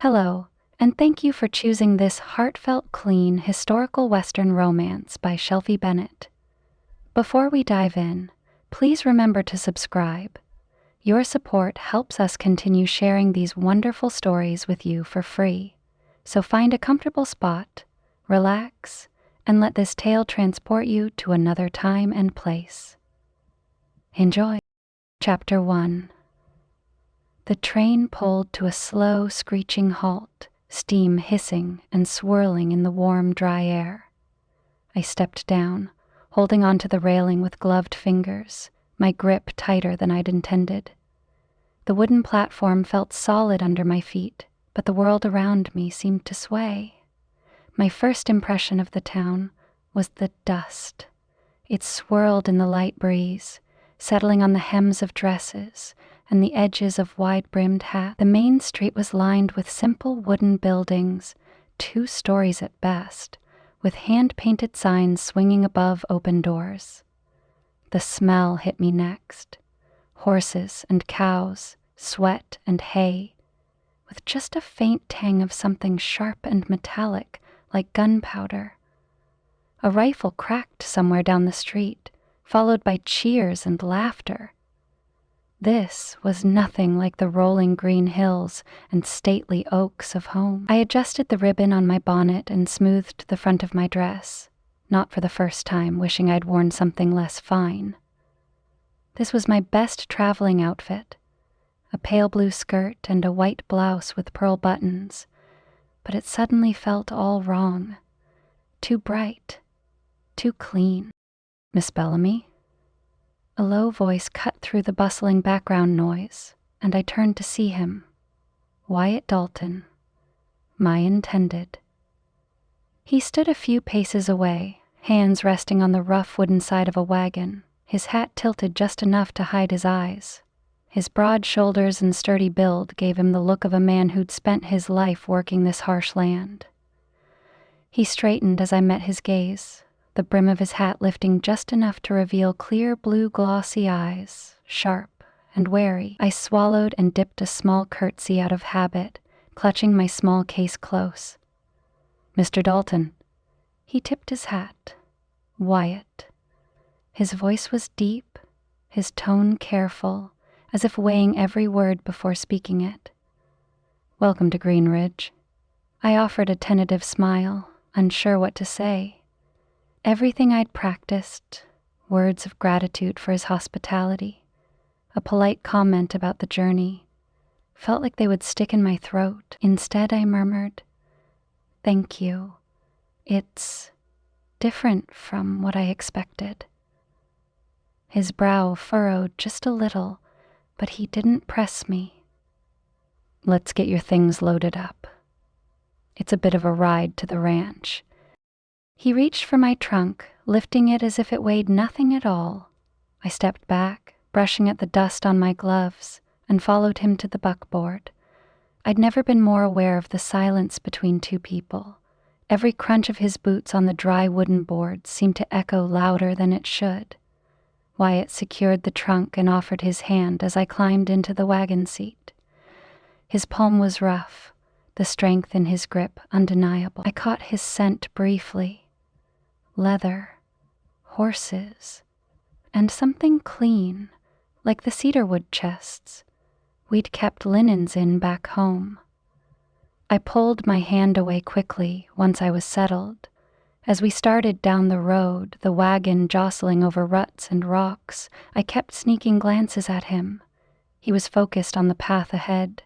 Hello, and thank you for choosing this heartfelt, clean, historical Western romance by Shelby Bennett. Before we dive in, please remember to subscribe. Your support helps us continue sharing these wonderful stories with you for free. So find a comfortable spot, relax, and let this tale transport you to another time and place. Enjoy. Chapter 1. The train pulled to a slow, screeching halt, steam hissing and swirling in the warm, dry air. I stepped down, holding onto the railing with gloved fingers, my grip tighter than I'd intended. The wooden platform felt solid under my feet, but the world around me seemed to sway. My first impression of the town was the dust. It swirled in the light breeze, settling on the hems of dresses and the edges of wide-brimmed hats. The main street was lined with simple wooden buildings, 2 stories at best, with hand-painted signs swinging above open doors. The smell hit me next. Horses and cows, sweat and hay, with just a faint tang of something sharp and metallic like gunpowder. A rifle cracked somewhere down the street, followed by cheers and laughter. This was nothing like the rolling green hills and stately oaks of home. I adjusted the ribbon on my bonnet and smoothed the front of my dress, not for the first time wishing I'd worn something less fine. This was my best traveling outfit, a pale blue skirt and a white blouse with pearl buttons, but it suddenly felt all wrong. Too bright, too clean. Miss Bellamy? A low voice cut through the bustling background noise, and I turned to see him. Wyatt Dalton, my intended. He stood a few paces away, hands resting on the rough wooden side of a wagon, his hat tilted just enough to hide his eyes. His broad shoulders and sturdy build gave him the look of a man who'd spent his life working this harsh land. He straightened as I met his gaze, the brim of his hat lifting just enough to reveal clear blue glossy eyes, sharp and wary. I swallowed and dipped a small curtsy out of habit, clutching my small case close. Mr. Dalton. He tipped his hat. Wyatt. His voice was deep, his tone careful, as if weighing every word before speaking it. Welcome to Greenridge. I offered a tentative smile, unsure what to say. Everything I'd practiced, words of gratitude for his hospitality, a polite comment about the journey, felt like they would stick in my throat. Instead, I murmured, "Thank you. It's different from what I expected." His brow furrowed just a little, but he didn't press me. "Let's get your things loaded up. It's a bit of a ride to the ranch." He reached for my trunk, lifting it as if it weighed nothing at all. I stepped back, brushing at the dust on my gloves, and followed him to the buckboard. I'd never been more aware of the silence between 2 people. Every crunch of his boots on the dry wooden board seemed to echo louder than it should. Wyatt secured the trunk and offered his hand as I climbed into the wagon seat. His palm was rough, the strength in his grip undeniable. I caught his scent briefly. Leather, horses, and something clean, like the cedarwood chests we'd kept linens in back home. I pulled my hand away quickly once I was settled. As we started down the road, the wagon jostling over ruts and rocks, I kept sneaking glances at him. He was focused on the path ahead,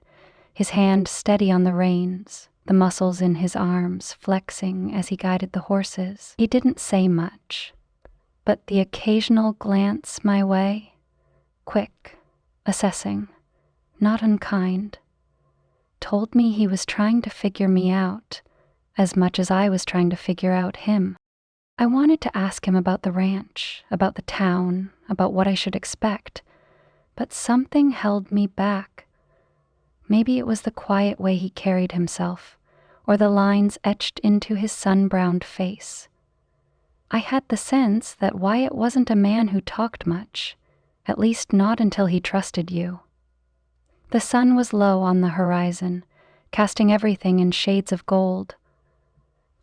his hand steady on the reins, the muscles in his arms flexing as he guided the horses. He didn't say much, but the occasional glance my way, quick, assessing, not unkind, told me he was trying to figure me out as much as I was trying to figure out him. I wanted to ask him about the ranch, about the town, about what I should expect, but something held me back. Maybe it was the quiet way he carried himself, or the lines etched into his sun-browned face. I had the sense that Wyatt wasn't a man who talked much, at least not until he trusted you. The sun was low on the horizon, casting everything in shades of gold.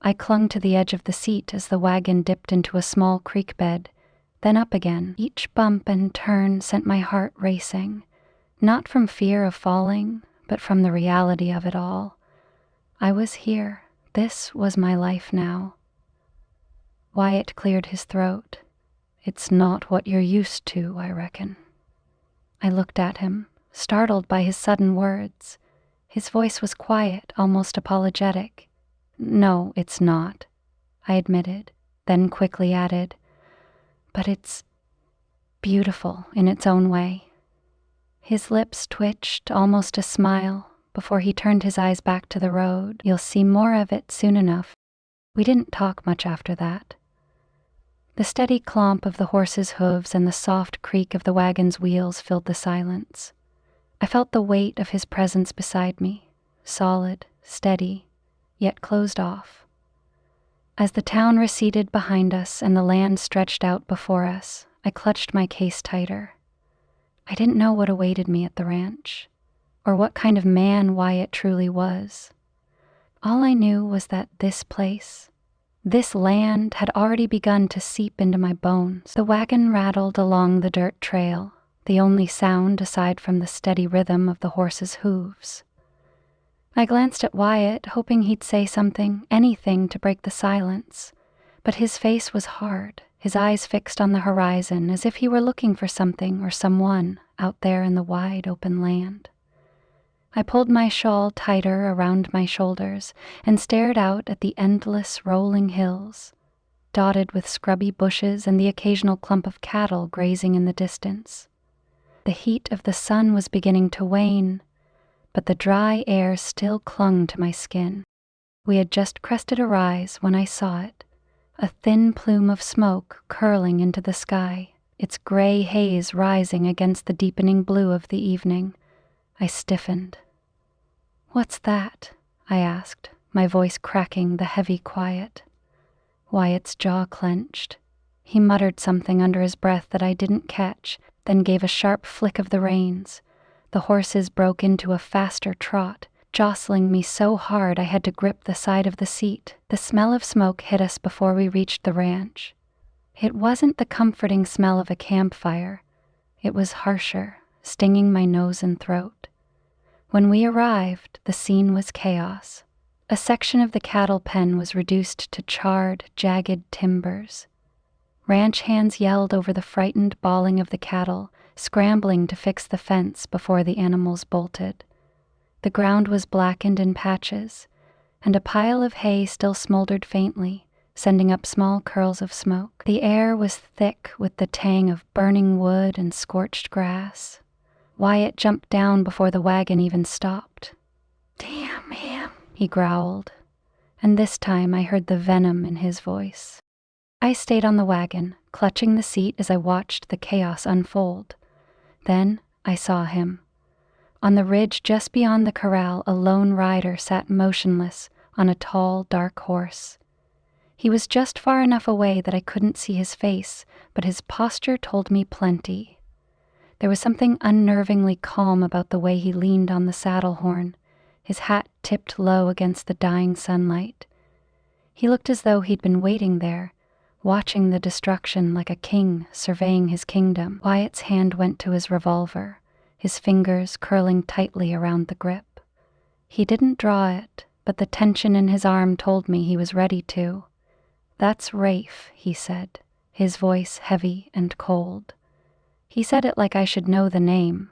I clung to the edge of the seat as the wagon dipped into a small creek bed, then up again. Each bump and turn sent my heart racing, not from fear of falling, but from the reality of it all. I was here. This was my life now. Wyatt cleared his throat. "It's not what you're used to, I reckon." I looked at him, startled by his sudden words. His voice was quiet, almost apologetic. "No, it's not," I admitted, then quickly added, "but it's beautiful in its own way." His lips twitched, almost a smile, before he turned his eyes back to the road. "You'll see more of it soon enough." We didn't talk much after that. The steady clomp of the horse's hooves and the soft creak of the wagon's wheels filled the silence. I felt the weight of his presence beside me, solid, steady, yet closed off. As the town receded behind us and the land stretched out before us, I clutched my case tighter. I didn't know what awaited me at the ranch, or what kind of man Wyatt truly was. All I knew was that this place, this land, had already begun to seep into my bones. The wagon rattled along the dirt trail, the only sound aside from the steady rhythm of the horse's hooves. I glanced at Wyatt, hoping he'd say something, anything to break the silence, but his face was hard, his eyes fixed on the horizon as if he were looking for something or someone out there in the wide open land. I pulled my shawl tighter around my shoulders and stared out at the endless rolling hills, dotted with scrubby bushes and the occasional clump of cattle grazing in the distance. The heat of the sun was beginning to wane, but the dry air still clung to my skin. We had just crested a rise when I saw it, a thin plume of smoke curling into the sky, its gray haze rising against the deepening blue of the evening. I stiffened. "What's that?" I asked, my voice cracking the heavy quiet. Wyatt's jaw clenched. He muttered something under his breath that I didn't catch, then gave a sharp flick of the reins. The horses broke into a faster trot, jostling me so hard I had to grip the side of the seat. The smell of smoke hit us before we reached the ranch. It wasn't the comforting smell of a campfire. It was harsher, stinging my nose and throat. When we arrived, the scene was chaos. A section of the cattle pen was reduced to charred, jagged timbers. Ranch hands yelled over the frightened bawling of the cattle, scrambling to fix the fence before the animals bolted. The ground was blackened in patches, and a pile of hay still smoldered faintly, sending up small curls of smoke. The air was thick with the tang of burning wood and scorched grass. Wyatt jumped down before the wagon even stopped. "Damn him," he growled, and this time I heard the venom in his voice. I stayed on the wagon, clutching the seat as I watched the chaos unfold. Then I saw him. On the ridge just beyond the corral, a lone rider sat motionless on a tall, dark horse. He was just far enough away that I couldn't see his face, but his posture told me plenty. There was something unnervingly calm about the way he leaned on the saddle horn, his hat tipped low against the dying sunlight. He looked as though he'd been waiting there, watching the destruction like a king surveying his kingdom. Wyatt's hand went to his revolver, his fingers curling tightly around the grip. He didn't draw it, but the tension in his arm told me he was ready to. "That's Rafe," he said, his voice heavy and cold. He said it like I should know the name.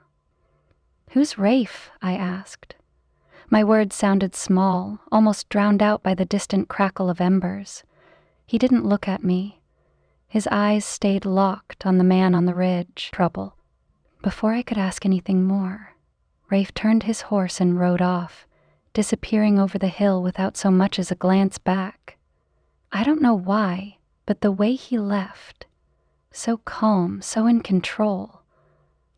"Who's Rafe?" I asked. My words sounded small, almost drowned out by the distant crackle of embers. He didn't look at me. His eyes stayed locked on the man on the ridge. Trouble. Before I could ask anything more, Rafe turned his horse and rode off, disappearing over the hill without so much as a glance back. I don't know why, but the way he left, so calm, so in control,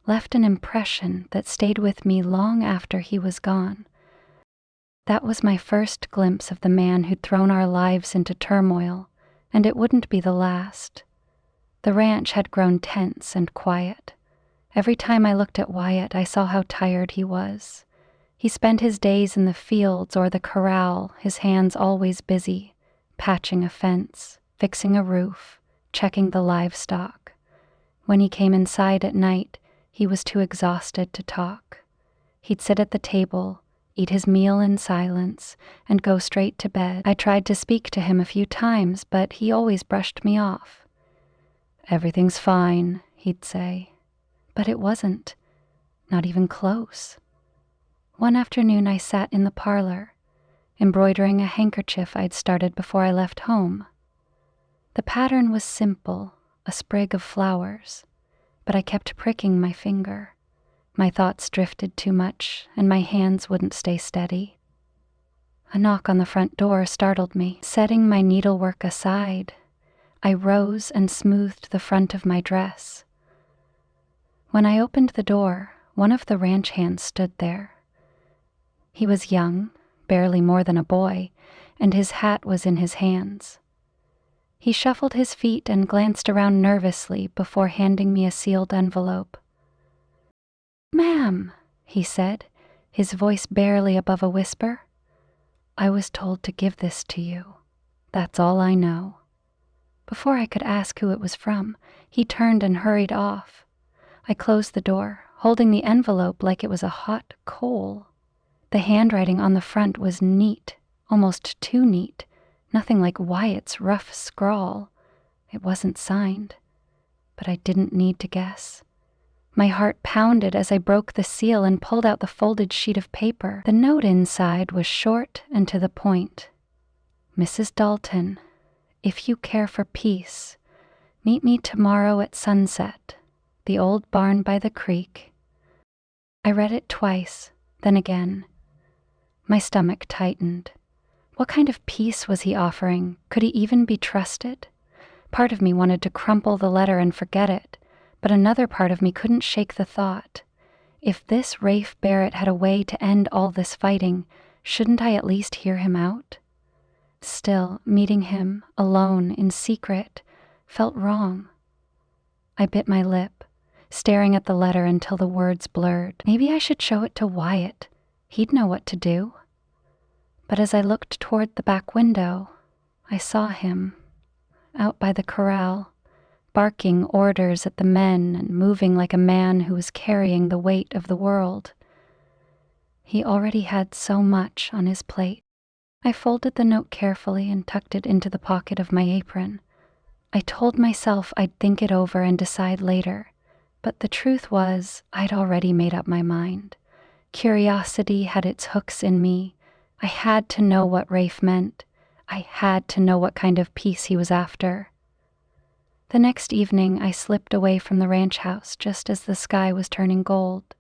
left an impression that stayed with me long after he was gone. That was my first glimpse of the man who'd thrown our lives into turmoil, and it wouldn't be the last. The ranch had grown tense and quiet. Every time I looked at Wyatt, I saw how tired he was. He spent his days in the fields or the corral, his hands always busy, patching a fence, fixing a roof, checking the livestock. When he came inside at night, he was too exhausted to talk. He'd sit at the table, eat his meal in silence, and go straight to bed. I tried to speak to him a few times, but he always brushed me off. "Everything's fine," he'd say. But it wasn't, not even close. One afternoon I sat in the parlor, embroidering a handkerchief I'd started before I left home. The pattern was simple, a sprig of flowers, but I kept pricking my finger. My thoughts drifted too much, and my hands wouldn't stay steady. A knock on the front door startled me. Setting my needlework aside, I rose and smoothed the front of my dress. When I opened the door, one of the ranch hands stood there. He was young, barely more than a boy, and his hat was in his hands. He shuffled his feet and glanced around nervously before handing me a sealed envelope. "Ma'am," he said, his voice barely above a whisper, "I was told to give this to you. That's all I know." Before I could ask who it was from, he turned and hurried off. I closed the door, holding the envelope like it was a hot coal. The handwriting on the front was neat, almost too neat, nothing like Wyatt's rough scrawl. It wasn't signed, but I didn't need to guess. My heart pounded as I broke the seal and pulled out the folded sheet of paper. The note inside was short and to the point. "Mrs. Dalton, if you care for peace, meet me tomorrow at sunset, the old barn by the creek." I read it twice, then again. My stomach tightened. What kind of peace was he offering? Could he even be trusted? Part of me wanted to crumple the letter and forget it, but another part of me couldn't shake the thought. If this Rafe Barrett had a way to end all this fighting, shouldn't I at least hear him out? Still, meeting him, alone, in secret, felt wrong. I bit my lip, staring at the letter until the words blurred. Maybe I should show it to Wyatt. He'd know what to do. But as I looked toward the back window, I saw him, out by the corral, barking orders at the men and moving like a man who was carrying the weight of the world. He already had so much on his plate. I folded the note carefully and tucked it into the pocket of my apron. I told myself I'd think it over and decide later, but the truth was I'd already made up my mind. Curiosity had its hooks in me. I had to know what Rafe meant. I had to know what kind of peace he was after. The next evening, I slipped away from the ranch house just as the sky was turning gold.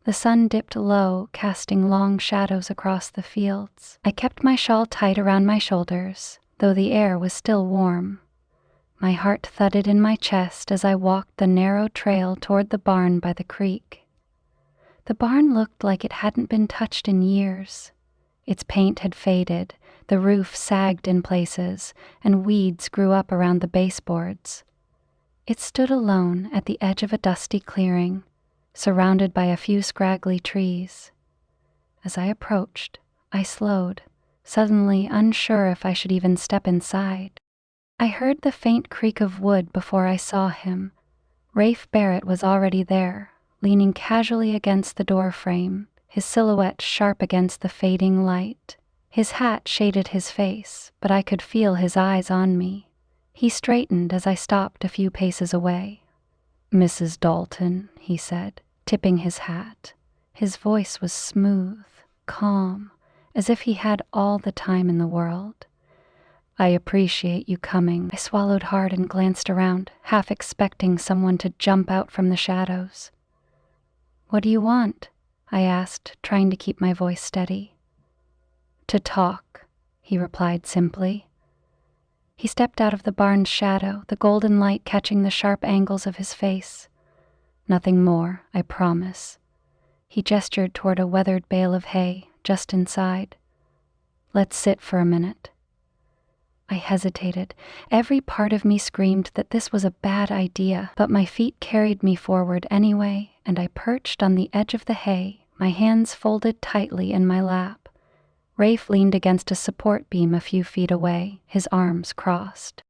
The sun dipped low, casting long shadows across the fields. I kept my shawl tight around my shoulders, though the air was still warm. My heart thudded in my chest as I walked the narrow trail toward the barn by the creek. The barn looked like it hadn't been touched in years. Its paint had faded, the roof sagged in places, and weeds grew up around the baseboards. It stood alone at the edge of a dusty clearing, surrounded by a few scraggly trees. As I approached, I slowed, suddenly unsure if I should even step inside. I heard the faint creak of wood before I saw him. Rafe Barrett was already there, leaning casually against the door frame, his silhouette sharp against the fading light. His hat shaded his face, but I could feel his eyes on me. He straightened as I stopped a few paces away. "Mrs. Dalton," he said, tipping his hat. His voice was smooth, calm, as if he had all the time in the world. "I appreciate you coming." I swallowed hard and glanced around, half expecting someone to jump out from the shadows. "What do you want?" I asked, trying to keep my voice steady. "To talk," he replied simply. He stepped out of the barn's shadow, the golden light catching the sharp angles of his face. "Nothing more, I promise." He gestured toward a weathered bale of hay, just inside. "Let's sit for a minute." I hesitated. Every part of me screamed that this was a bad idea, but my feet carried me forward anyway, and I perched on the edge of the hay, my hands folded tightly in my lap. Rafe leaned against a support beam a few feet away, his arms crossed.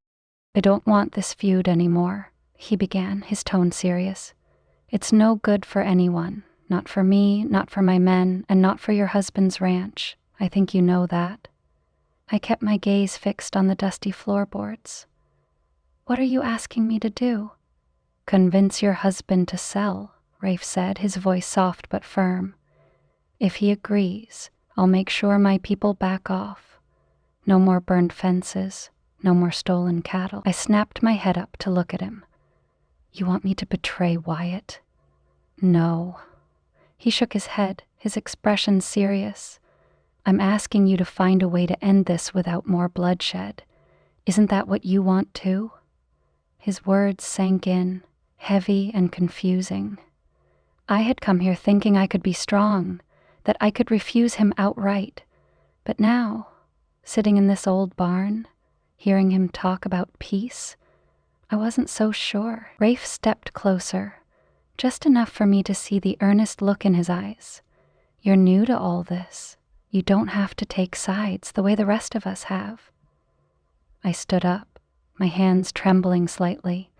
"I don't want this feud anymore," he began, his tone serious. "It's no good for anyone. Not for me, not for my men, and not for your husband's ranch. I think you know that." I kept my gaze fixed on the dusty floorboards. "What are you asking me to do?" "Convince your husband to sell," Rafe said, his voice soft but firm. "If he agrees, I'll make sure my people back off. No more burned fences, no more stolen cattle." I snapped my head up to look at him. "You want me to betray Wyatt?" "No." He shook his head, his expression serious. "I'm asking you to find a way to end this without more bloodshed. Isn't that what you want too?" His words sank in, heavy and confusing. I had come here thinking I could be strong, that I could refuse him outright. But now, sitting in this old barn, hearing him talk about peace, I wasn't so sure. Rafe stepped closer, just enough for me to see the earnest look in his eyes. "You're new to all this. You don't have to take sides the way the rest of us have." I stood up, my hands trembling slightly.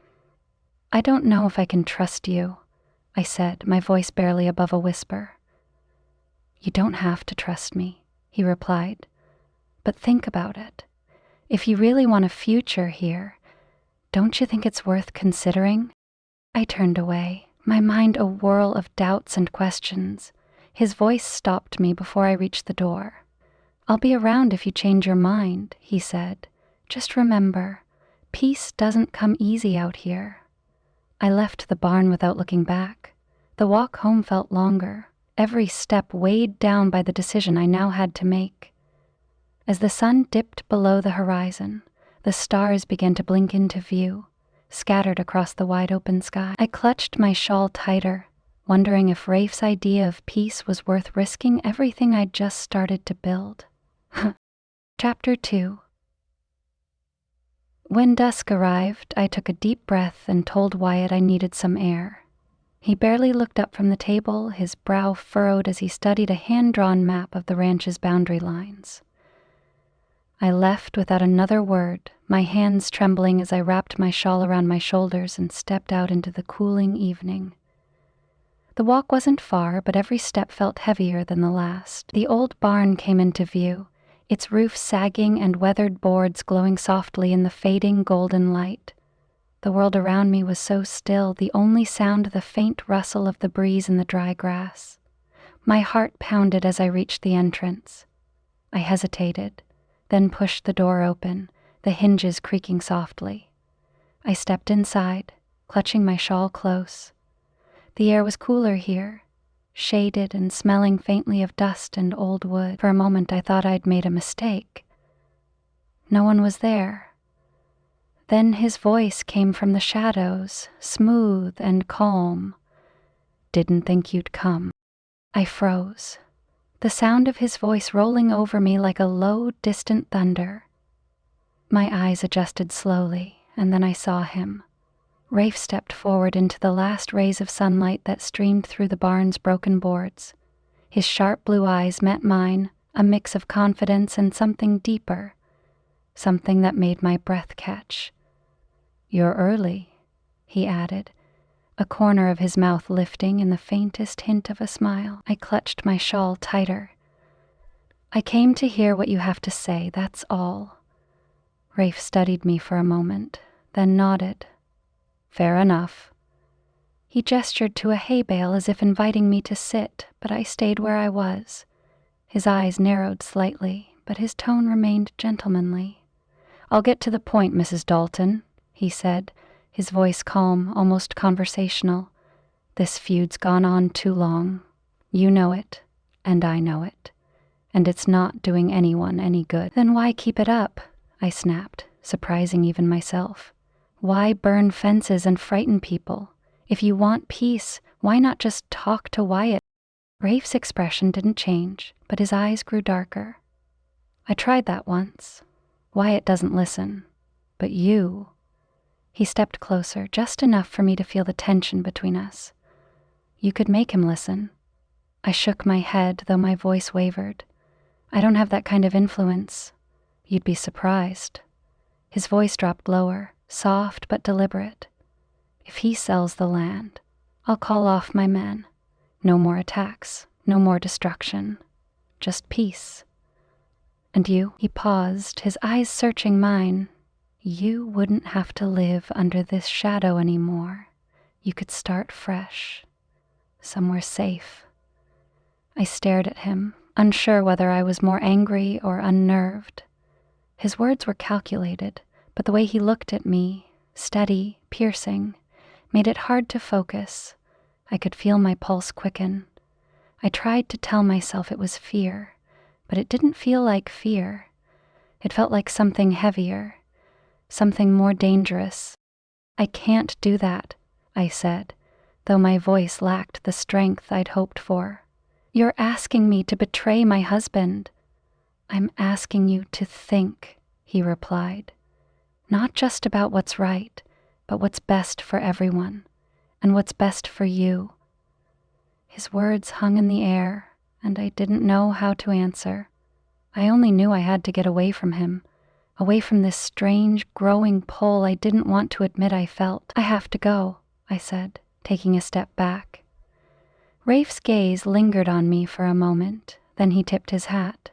"I don't know if I can trust you," I said, my voice barely above a whisper. "You don't have to trust me," he replied. "But think about it. If you really want a future here, don't you think it's worth considering?" I turned away, my mind a whirl of doubts and questions. His voice stopped me before I reached the door. "I'll be around if you change your mind," he said. "Just remember, peace doesn't come easy out here." I left the barn without looking back. The walk home felt longer, every step weighed down by the decision I now had to make. As the sun dipped below the horizon, the stars began to blink into view, scattered across the wide-open sky. I clutched my shawl tighter, wondering if Rafe's idea of peace was worth risking everything I'd just started to build. Chapter 2. When dusk arrived, I took a deep breath and told Wyatt I needed some air. He barely looked up from the table, his brow furrowed as he studied a hand-drawn map of the ranch's boundary lines. I left without another word, my hands trembling as I wrapped my shawl around my shoulders and stepped out into the cooling evening. The walk wasn't far, but every step felt heavier than the last. The old barn came into view, its roof sagging and weathered boards glowing softly in the fading golden light. The world around me was so still, the only sound the faint rustle of the breeze in the dry grass. My heart pounded as I reached the entrance. I hesitated, then pushed the door open, the hinges creaking softly. I stepped inside, clutching my shawl close. The air was cooler here, shaded and smelling faintly of dust and old wood. For a moment I thought I'd made a mistake. No one was there. Then his voice came from the shadows, smooth and calm. "Didn't think you'd come." I froze, the sound of his voice rolling over me like a low, distant thunder. My eyes adjusted slowly, and then I saw him. Rafe stepped forward into the last rays of sunlight that streamed through the barn's broken boards. His sharp blue eyes met mine, a mix of confidence and something deeper, something that made my breath catch. "You're early," he added, a corner of his mouth lifting in the faintest hint of a smile. I clutched my shawl tighter. "I came to hear what you have to say, that's all." Rafe studied me for a moment, then nodded. "Fair enough." He gestured to a hay bale as if inviting me to sit, but I stayed where I was. His eyes narrowed slightly, but his tone remained gentlemanly. "I'll get to the point, Mrs. Dalton," he said, his voice calm, almost conversational. "This feud's gone on too long. You know it, and I know it. And it's not doing anyone any good." "Then why keep it up?" I snapped, surprising even myself. "Why burn fences and frighten people? If you want peace, why not just talk to Wyatt?" Rafe's expression didn't change, but his eyes grew darker. "I tried that once. Wyatt doesn't listen. But you..." He stepped closer, just enough for me to feel the tension between us. "You could make him listen." I shook my head, though my voice wavered. I don't have that kind of influence. You'd be surprised. His voice dropped lower, soft but deliberate. If he sells the land, I'll call off my men. No more attacks, no more destruction. Just peace. And you? He paused, his eyes searching mine. You wouldn't have to live under this shadow anymore. You could start fresh, somewhere safe. I stared at him, unsure whether I was more angry or unnerved. His words were calculated, but the way he looked at me, steady, piercing, made it hard to focus. I could feel my pulse quicken. I tried to tell myself it was fear, but it didn't feel like fear. It felt like something heavier, something more dangerous. I can't do that, I said, though my voice lacked the strength I'd hoped for. You're asking me to betray my husband. I'm asking you to think, he replied. Not just about what's right, but what's best for everyone, and what's best for you. His words hung in the air, and I didn't know how to answer. I only knew I had to get away from him, away from this strange, growing pull I didn't want to admit I felt. I have to go, I said, taking a step back. Rafe's gaze lingered on me for a moment, then he tipped his hat.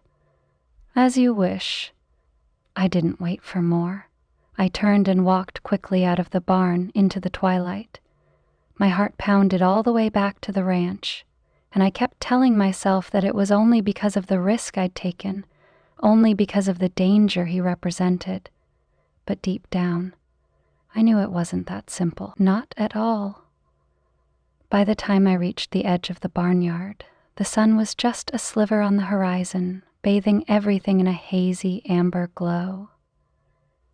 As you wish. I didn't wait for more. I turned and walked quickly out of the barn into the twilight. My heart pounded all the way back to the ranch, and I kept telling myself that it was only because of the risk I'd taken, only because of the danger he represented. But deep down, I knew it wasn't that simple. Not at all. By the time I reached the edge of the barnyard, the sun was just a sliver on the horizon, bathing everything in a hazy amber glow.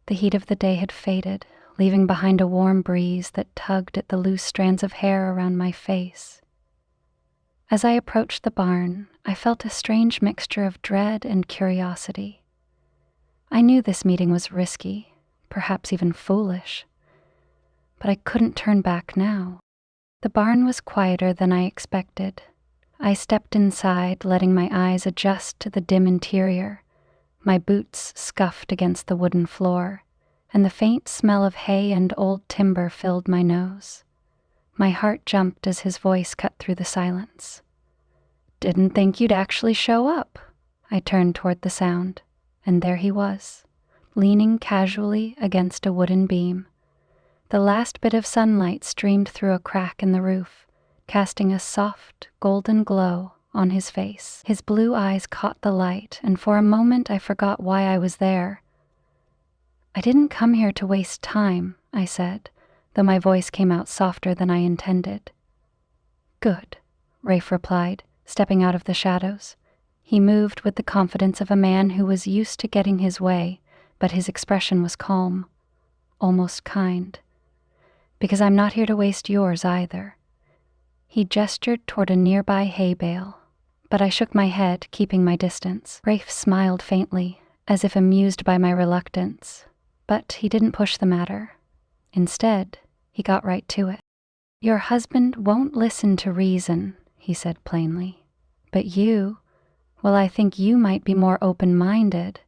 The heat of the day had faded, leaving behind a warm breeze that tugged at the loose strands of hair around my face. As I approached the barn, I felt a strange mixture of dread and curiosity. I knew this meeting was risky, perhaps even foolish, but I couldn't turn back now. The barn was quieter than I expected. I stepped inside, letting my eyes adjust to the dim interior. My boots scuffed against the wooden floor, and the faint smell of hay and old timber filled my nose. My heart jumped as his voice cut through the silence. Didn't think you'd actually show up. I turned toward the sound, and there he was, leaning casually against a wooden beam. The last bit of sunlight streamed through a crack in the roof, casting a soft, golden glow on his face. His blue eyes caught the light, and for a moment I forgot why I was there. I didn't come here to waste time, I said, though my voice came out softer than I intended. Good, Rafe replied, stepping out of the shadows. He moved with the confidence of a man who was used to getting his way, but his expression was calm, almost kind. Because I'm not here to waste yours either. He gestured toward a nearby hay bale, but I shook my head, keeping my distance. Rafe smiled faintly, as if amused by my reluctance, but he didn't push the matter. Instead, he got right to it. Your husband won't listen to reason, he said plainly. But you, well, I think you might be more open-minded.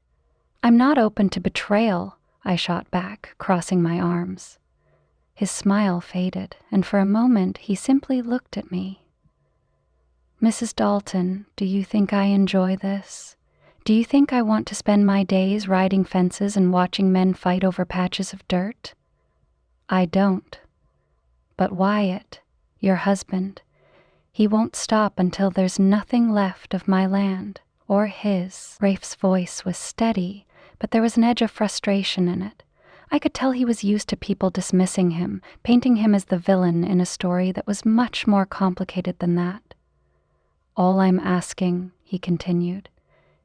I'm not open to betrayal, I shot back, crossing my arms. His smile faded, and for a moment he simply looked at me. Mrs. Dalton, do you think I enjoy this? Do you think I want to spend my days riding fences and watching men fight over patches of dirt? I don't. But Wyatt, your husband, he won't stop until there's nothing left of my land, or his. Rafe's voice was steady, but there was an edge of frustration in it. I could tell he was used to people dismissing him, painting him as the villain in a story that was much more complicated than that. All I'm asking, he continued,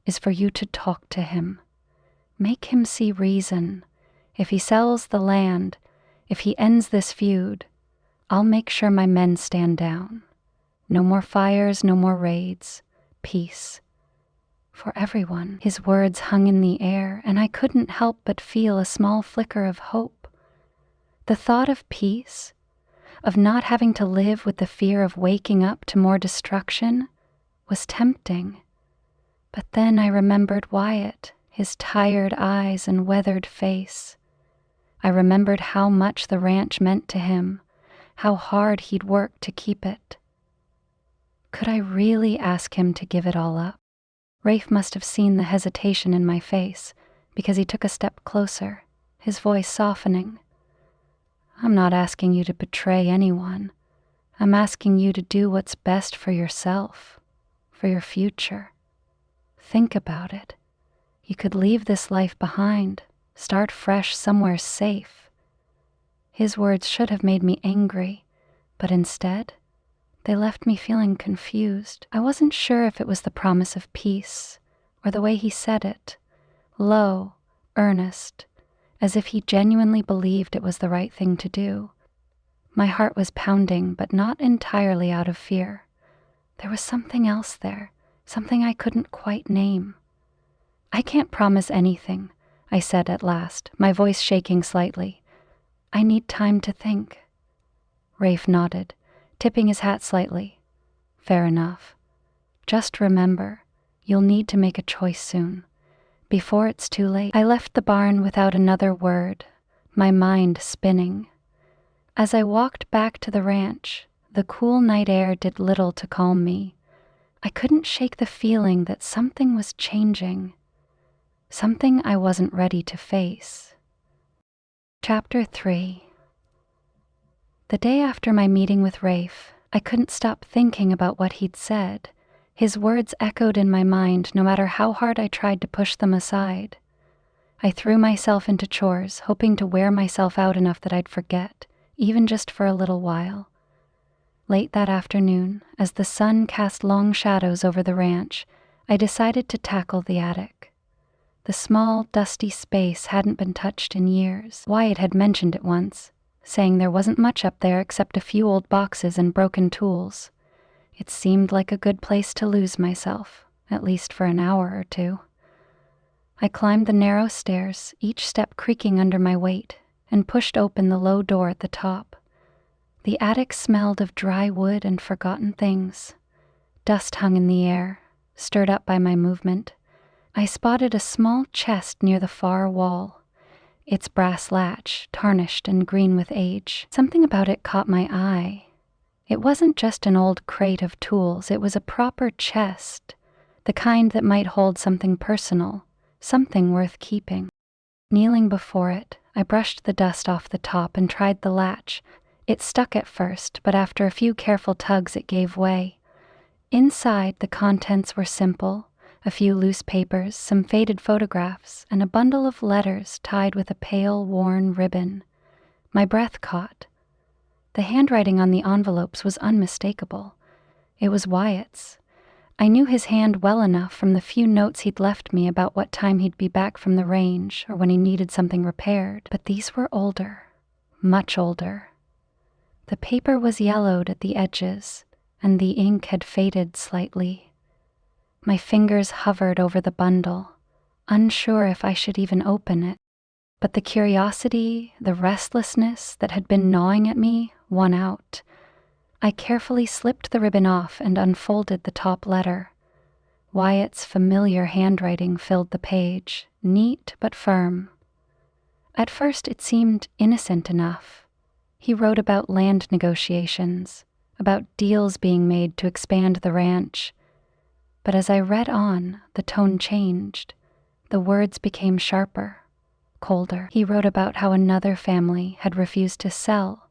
is for you to talk to him. Make him see reason. If he sells the land, if he ends this feud, I'll make sure my men stand down. No more fires, no more raids. Peace. For everyone. His words hung in the air, and I couldn't help but feel a small flicker of hope. The thought of peace, of not having to live with the fear of waking up to more destruction, was tempting. But then I remembered Wyatt, his tired eyes and weathered face. I remembered how much the ranch meant to him, how hard he'd worked to keep it. Could I really ask him to give it all up? Rafe must have seen the hesitation in my face, because he took a step closer, his voice softening. I'm not asking you to betray anyone. I'm asking you to do what's best for yourself, for your future. Think about it. You could leave this life behind, start fresh somewhere safe. His words should have made me angry, but instead, they left me feeling confused. I wasn't sure if it was the promise of peace or the way he said it, low, earnest, as if he genuinely believed it was the right thing to do. My heart was pounding, but not entirely out of fear. There was something else there, something I couldn't quite name. I can't promise anything, I said at last, my voice shaking slightly. I need time to think. Rafe nodded, tipping his hat slightly. Fair enough. Just remember, you'll need to make a choice soon, before it's too late. I left the barn without another word, my mind spinning. As I walked back to the ranch, the cool night air did little to calm me. I couldn't shake the feeling that something was changing, something I wasn't ready to face. Chapter 3. The day after my meeting with Rafe, I couldn't stop thinking about what he'd said. His words echoed in my mind no matter how hard I tried to push them aside. I threw myself into chores, hoping to wear myself out enough that I'd forget, even just for a little while. Late that afternoon, as the sun cast long shadows over the ranch, I decided to tackle the attic. The small, dusty space hadn't been touched in years. Wyatt had mentioned it once, saying there wasn't much up there except a few old boxes and broken tools. It seemed like a good place to lose myself, at least for an hour or two. I climbed the narrow stairs, each step creaking under my weight, and pushed open the low door at the top. The attic smelled of dry wood and forgotten things. Dust hung in the air, stirred up by my movement. I spotted a small chest near the far wall, its brass latch tarnished and green with age. Something about it caught my eye. It wasn't just an old crate of tools, it was a proper chest, the kind that might hold something personal, something worth keeping. Kneeling before it, I brushed the dust off the top and tried the latch. It stuck at first, but after a few careful tugs it gave way. Inside, the contents were simple: a few loose papers, some faded photographs, and a bundle of letters tied with a pale, worn ribbon. My breath caught. The handwriting on the envelopes was unmistakable. It was Wyatt's. I knew his hand well enough from the few notes he'd left me about what time he'd be back from the range or when he needed something repaired, but these were older, much older. The paper was yellowed at the edges, and the ink had faded slightly. My fingers hovered over the bundle, unsure if I should even open it, but the curiosity, the restlessness that had been gnawing at me won out. I carefully slipped the ribbon off and unfolded the top letter. Wyatt's familiar handwriting filled the page, neat but firm. At first it seemed innocent enough. He wrote about land negotiations, about deals being made to expand the ranch. But as I read on, the tone changed. The words became sharper, colder. He wrote about how another family had refused to sell,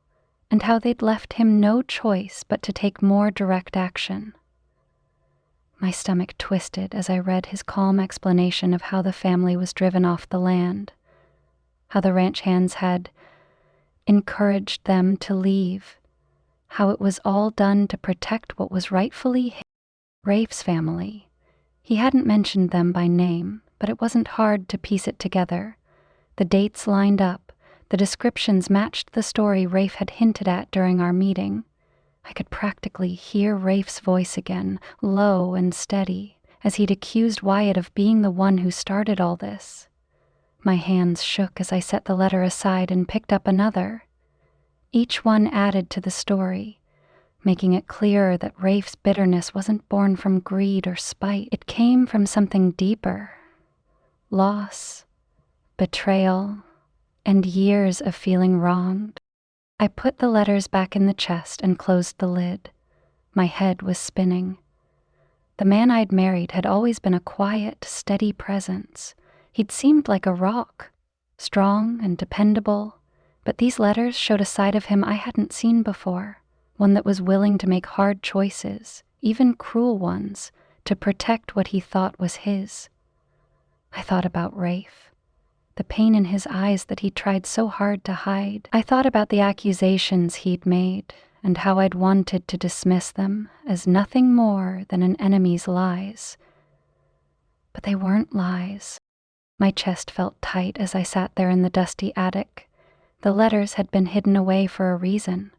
and how they'd left him no choice but to take more direct action. My stomach twisted as I read his calm explanation of how the family was driven off the land, how the ranch hands had encouraged them to leave, how it was all done to protect what was rightfully his. Rafe's family. He hadn't mentioned them by name, but it wasn't hard to piece it together. The dates lined up, the descriptions matched the story Rafe had hinted at during our meeting. I could practically hear Rafe's voice again, low and steady, as he'd accused Wyatt of being the one who started all this. My hands shook as I set the letter aside and picked up another. Each one added to the story. making it clearer that Rafe's bitterness wasn't born from greed or spite. It came from something deeper: loss, betrayal, and years of feeling wronged. I put the letters back in the chest and closed the lid. My head was spinning. The man I'd married had always been a quiet, steady presence. He'd seemed like a rock, strong and dependable, but these letters showed a side of him I hadn't seen before, one that was willing to make hard choices, even cruel ones, to protect what he thought was his. I thought about Rafe, the pain in his eyes that he tried so hard to hide. I thought about the accusations he'd made and how I'd wanted to dismiss them as nothing more than an enemy's lies. But they weren't lies. My chest felt tight as I sat there in the dusty attic. The letters had been hidden away for a reason.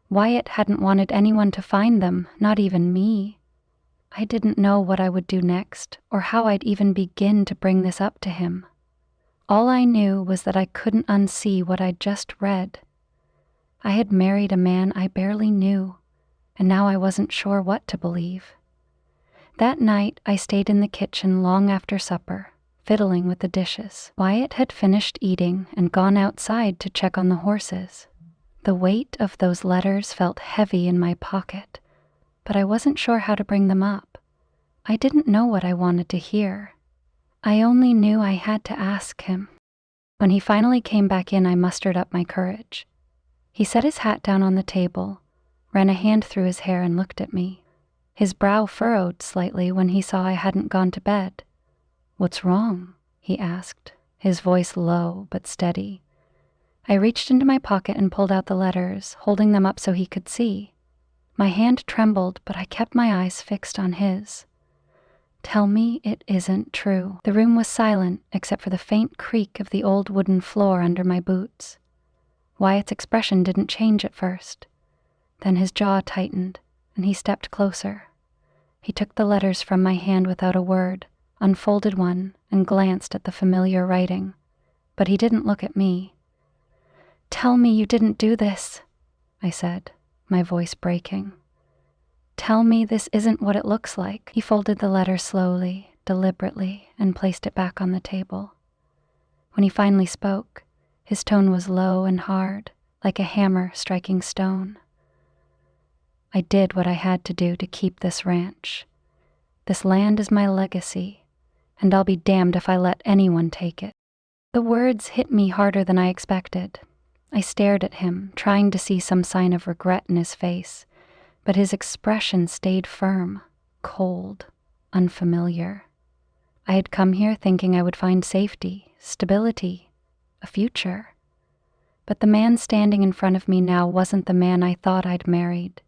Wyatt hadn't wanted anyone to find them, not even me. I didn't know what I would do next, or how I'd even begin to bring this up to him. All I knew was that I couldn't unsee what I'd just read. I had married a man I barely knew, and now I wasn't sure what to believe. That night, I stayed in the kitchen long after supper, fiddling with the dishes. Wyatt had finished eating and gone outside to check on the horses. The weight of those letters felt heavy in my pocket, but I wasn't sure how to bring them up. I didn't know what I wanted to hear. I only knew I had to ask him. When he finally came back in, I mustered up my courage. He set his hat down on the table, ran a hand through his hair and looked at me. His brow furrowed slightly when he saw I hadn't gone to bed. "What's wrong?" he asked, his voice low but steady. I reached into my pocket and pulled out the letters, holding them up so he could see. My hand trembled, but I kept my eyes fixed on his. "Tell me it isn't true." The room was silent, except for the faint creak of the old wooden floor under my boots. Wyatt's expression didn't change at first. Then his jaw tightened, and he stepped closer. He took the letters from my hand without a word, unfolded one, and glanced at the familiar writing. But he didn't look at me. "Tell me you didn't do this," I said, my voice breaking. "Tell me this isn't what it looks like." He folded the letter slowly, deliberately, and placed it back on the table. When he finally spoke, his tone was low and hard, like a hammer striking stone. "I did what I had to do to keep this ranch. This land is my legacy, and I'll be damned if I let anyone take it." The words hit me harder than I expected. I stared at him, trying to see some sign of regret in his face, but his expression stayed firm, cold, unfamiliar. I had come here thinking I would find safety, stability, a future. But the man standing in front of me now wasn't the man I thought I'd married.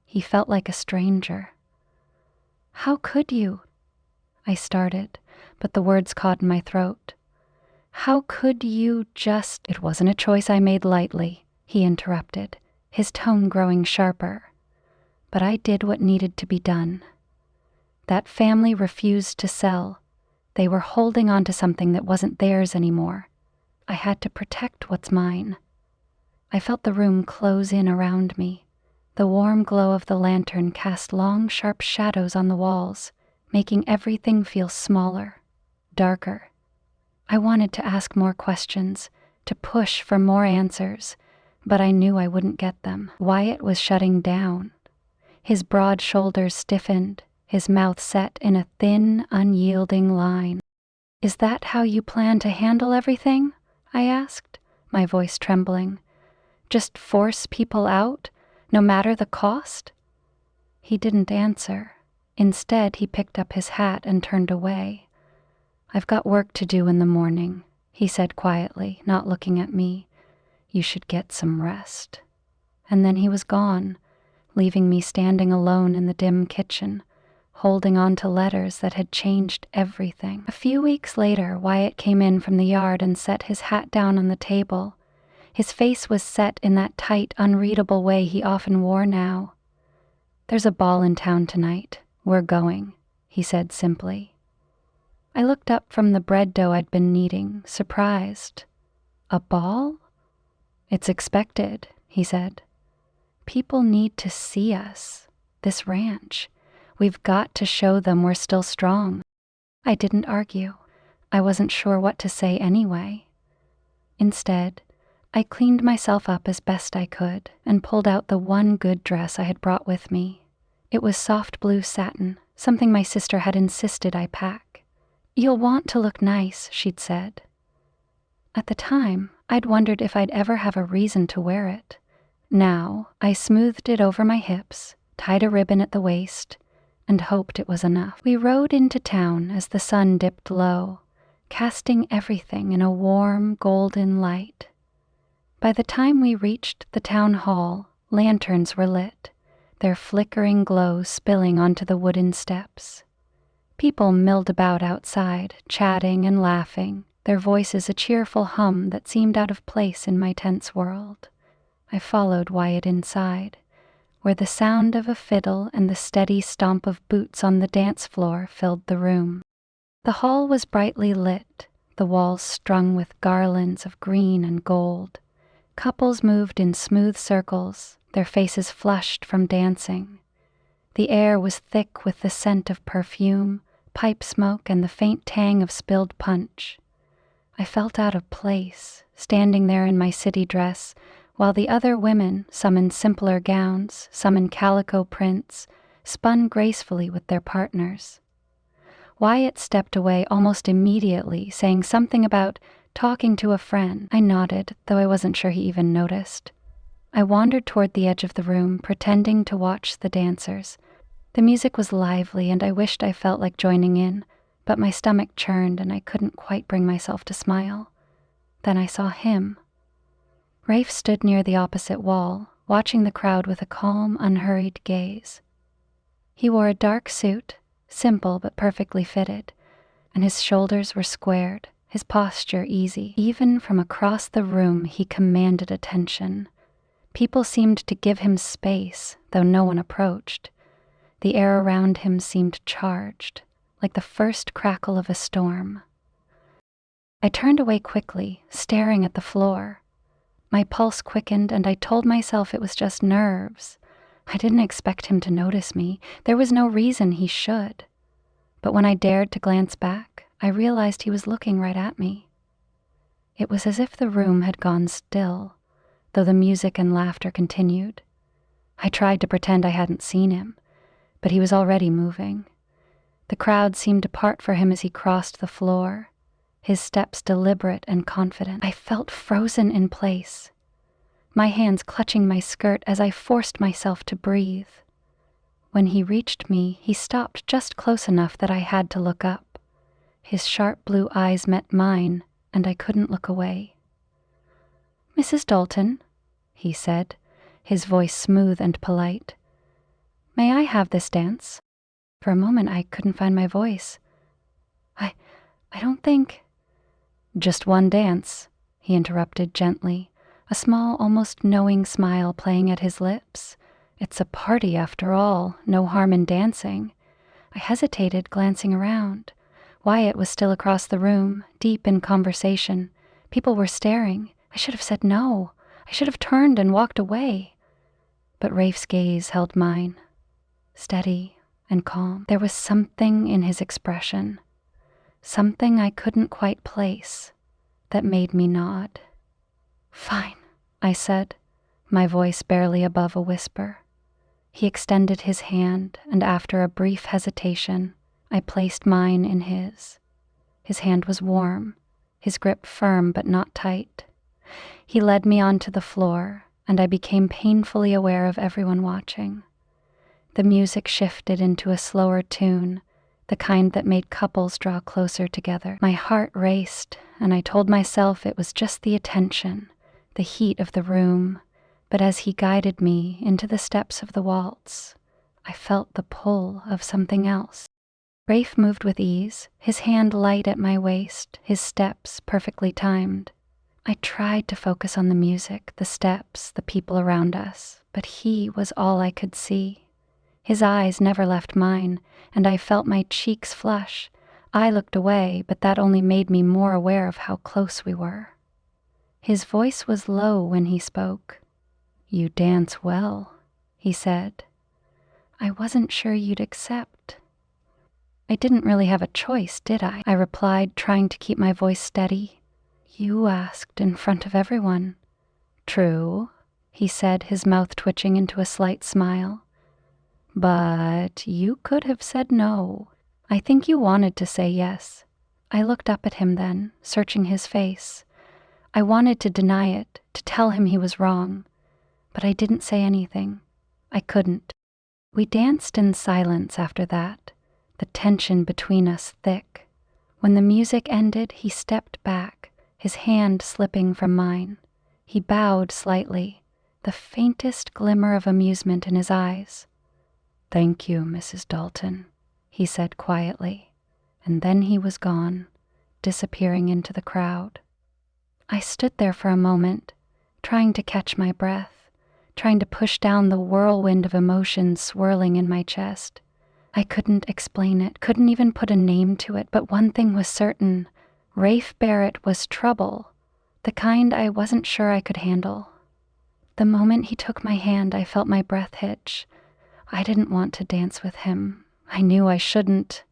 He felt like a stranger. "How could you?" I started, but the words caught in my throat. "How could you just—" "It wasn't a choice I made lightly," he interrupted, his tone growing sharper. "But I did what needed to be done. That family refused to sell. They were holding on to something that wasn't theirs anymore. I had to protect what's mine." I felt the room close in around me. The warm glow of the lantern cast long, sharp shadows on the walls, making everything feel smaller, darker. I wanted to ask more questions, to push for more answers, but I knew I wouldn't get them. Wyatt was shutting down. His broad shoulders stiffened, his mouth set in a thin, unyielding line. "Is that how you plan to handle everything?" I asked, my voice trembling. "Just force people out, no matter the cost?" He didn't answer. Instead, he picked up his hat and turned away. "I've got work to do in the morning," he said quietly, not looking at me. "You should get some rest." And then he was gone, leaving me standing alone in the dim kitchen, holding on to letters that had changed everything. A few weeks later, Wyatt came in from the yard and set his hat down on the table. His face was set in that tight, unreadable way he often wore now. "There's a ball in town tonight. We're going," he said simply. I looked up from the bread dough I'd been kneading, surprised. "A ball?" "It's expected," he said. People need to see us. This ranch. We've got to show them we're still strong. I didn't argue. I wasn't sure what to say anyway. Instead, I cleaned myself up as best I could and pulled out the one good dress I had brought with me. It was soft blue satin, something my sister had insisted I pack. "You'll want to look nice," she'd said. At the time, I'd wondered if I'd ever have a reason to wear it. Now, I smoothed it over my hips, tied a ribbon at the waist, and hoped it was enough. We rode into town as the sun dipped low, casting everything in a warm, golden light. By the time we reached the town hall, lanterns were lit, their flickering glow spilling onto the wooden steps. People milled about outside, chatting and laughing, their voices a cheerful hum that seemed out of place in my tense world. I followed Wyatt inside, where the sound of a fiddle and the steady stomp of boots on the dance floor filled the room. The hall was brightly lit, the walls strung with garlands of green and gold. Couples moved in smooth circles, their faces flushed from dancing. The air was thick with the scent of perfume, pipe smoke, and the faint tang of spilled punch. I felt out of place, standing there in my city dress, while the other women, some in simpler gowns, some in calico prints, spun gracefully with their partners. Wyatt stepped away almost immediately, saying something about talking to a friend. I nodded, though I wasn't sure he even noticed. I wandered toward the edge of the room, pretending to watch the dancers. The music was lively, and I wished I felt like joining in, but my stomach churned and I couldn't quite bring myself to smile. Then I saw him. Rafe stood near the opposite wall, watching the crowd with a calm, unhurried gaze. He wore a dark suit, simple but perfectly fitted, and his shoulders were squared, his posture easy. Even from across the room he commanded attention. People seemed to give him space, though no one approached. The air around him seemed charged, like the first crackle of a storm. I turned away quickly, staring at the floor. My pulse quickened, and I told myself it was just nerves. I didn't expect him to notice me. There was no reason he should. But when I dared to glance back, I realized he was looking right at me. It was as if the room had gone still, though the music and laughter continued. I tried to pretend I hadn't seen him, but he was already moving. The crowd seemed to part for him as he crossed the floor, his steps deliberate and confident. I felt frozen in place, my hands clutching my skirt as I forced myself to breathe. When he reached me, he stopped just close enough that I had to look up. His sharp blue eyes met mine, and I couldn't look away. "Mrs. Dalton," he said, his voice smooth and polite. "May I have this dance?" For a moment I couldn't find my voice. I don't think—" "Just one dance," he interrupted gently, a small, almost knowing smile playing at his lips. "It's a party after all, no harm in dancing." I hesitated, glancing around. Wyatt was still across the room, deep in conversation. People were staring. I should have said no. I should have turned and walked away. But Rafe's gaze held mine, steady and calm. There was something in his expression, something I couldn't quite place, that made me nod. "Fine," I said, my voice barely above a whisper. He extended his hand, and after a brief hesitation, I placed mine in his. His hand was warm, his grip firm but not tight. He led me onto the floor, and I became painfully aware of everyone watching. The music shifted into a slower tune, the kind that made couples draw closer together. My heart raced, and I told myself it was just the attention, the heat of the room. But as he guided me into the steps of the waltz, I felt the pull of something else. Rafe moved with ease, his hand light at my waist, his steps perfectly timed. I tried to focus on the music, the steps, the people around us, but he was all I could see. His eyes never left mine, and I felt my cheeks flush. I looked away, but that only made me more aware of how close we were. His voice was low when he spoke. "You dance well," he said. "I wasn't sure you'd accept." "I didn't really have a choice, did I?" I replied, trying to keep my voice steady. "You asked in front of everyone." "True," he said, his mouth twitching into a slight smile. "But you could have said no. I think you wanted to say yes." I looked up at him then, searching his face. I wanted to deny it, to tell him he was wrong, but I didn't say anything. I couldn't. We danced in silence after that, the tension between us thick. When the music ended, he stepped back, his hand slipping from mine. He bowed slightly, the faintest glimmer of amusement in his eyes. "Thank you, Mrs. Dalton," he said quietly, and then he was gone, disappearing into the crowd. I stood there for a moment, trying to catch my breath, trying to push down the whirlwind of emotions swirling in my chest. I couldn't explain it, couldn't even put a name to it, but one thing was certain. Rafe Barrett was trouble, the kind I wasn't sure I could handle. The moment he took my hand, I felt my breath hitch. I didn't want to dance with him. I knew I shouldn't,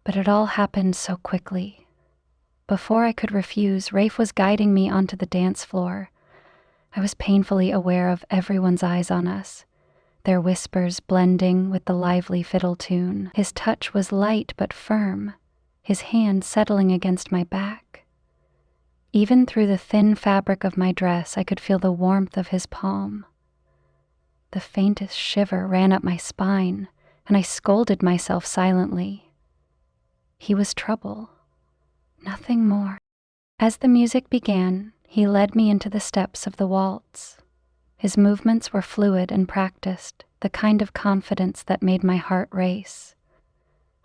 but it all happened so quickly. Before I could refuse, Rafe was guiding me onto the dance floor. I was painfully aware of everyone's eyes on us, their whispers blending with the lively fiddle tune. His touch was light but firm, his hand settling against my back. Even through the thin fabric of my dress, I could feel the warmth of his palm. The faintest shiver ran up my spine, and I scolded myself silently. He was trouble. Nothing more. As the music began, he led me into the steps of the waltz. His movements were fluid and practiced, the kind of confidence that made my heart race.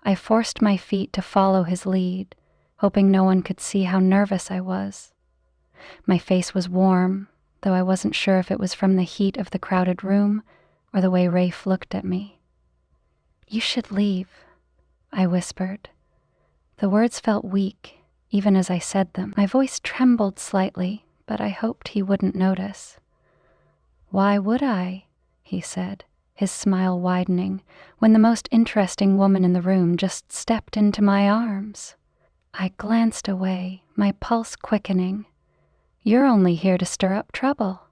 I forced my feet to follow his lead, hoping no one could see how nervous I was. My face was warm, though I wasn't sure if it was from the heat of the crowded room or the way Rafe looked at me. "You should leave," I whispered. The words felt weak, even as I said them. My voice trembled slightly, but I hoped he wouldn't notice. "Why would I?" he said, his smile widening, when the most interesting woman in the room just stepped into my arms. I glanced away, my pulse quickening. "You're only here to stir up trouble.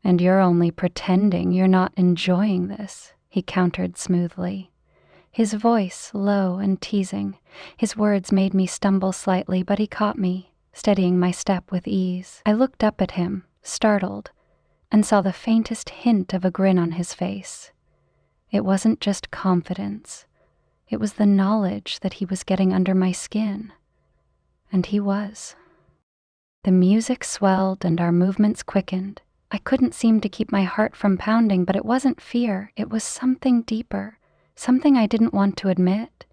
And you're only pretending you're not enjoying this," he countered smoothly. His voice low and teasing. His words made me stumble slightly, but he caught me, steadying my step with ease. I looked up at him, startled, and saw the faintest hint of a grin on his face. It wasn't just confidence. It was the knowledge that he was getting under my skin. And he was. The music swelled and our movements quickened. I couldn't seem to keep my heart from pounding, but it wasn't fear. It was something deeper. Something I didn't want to admit.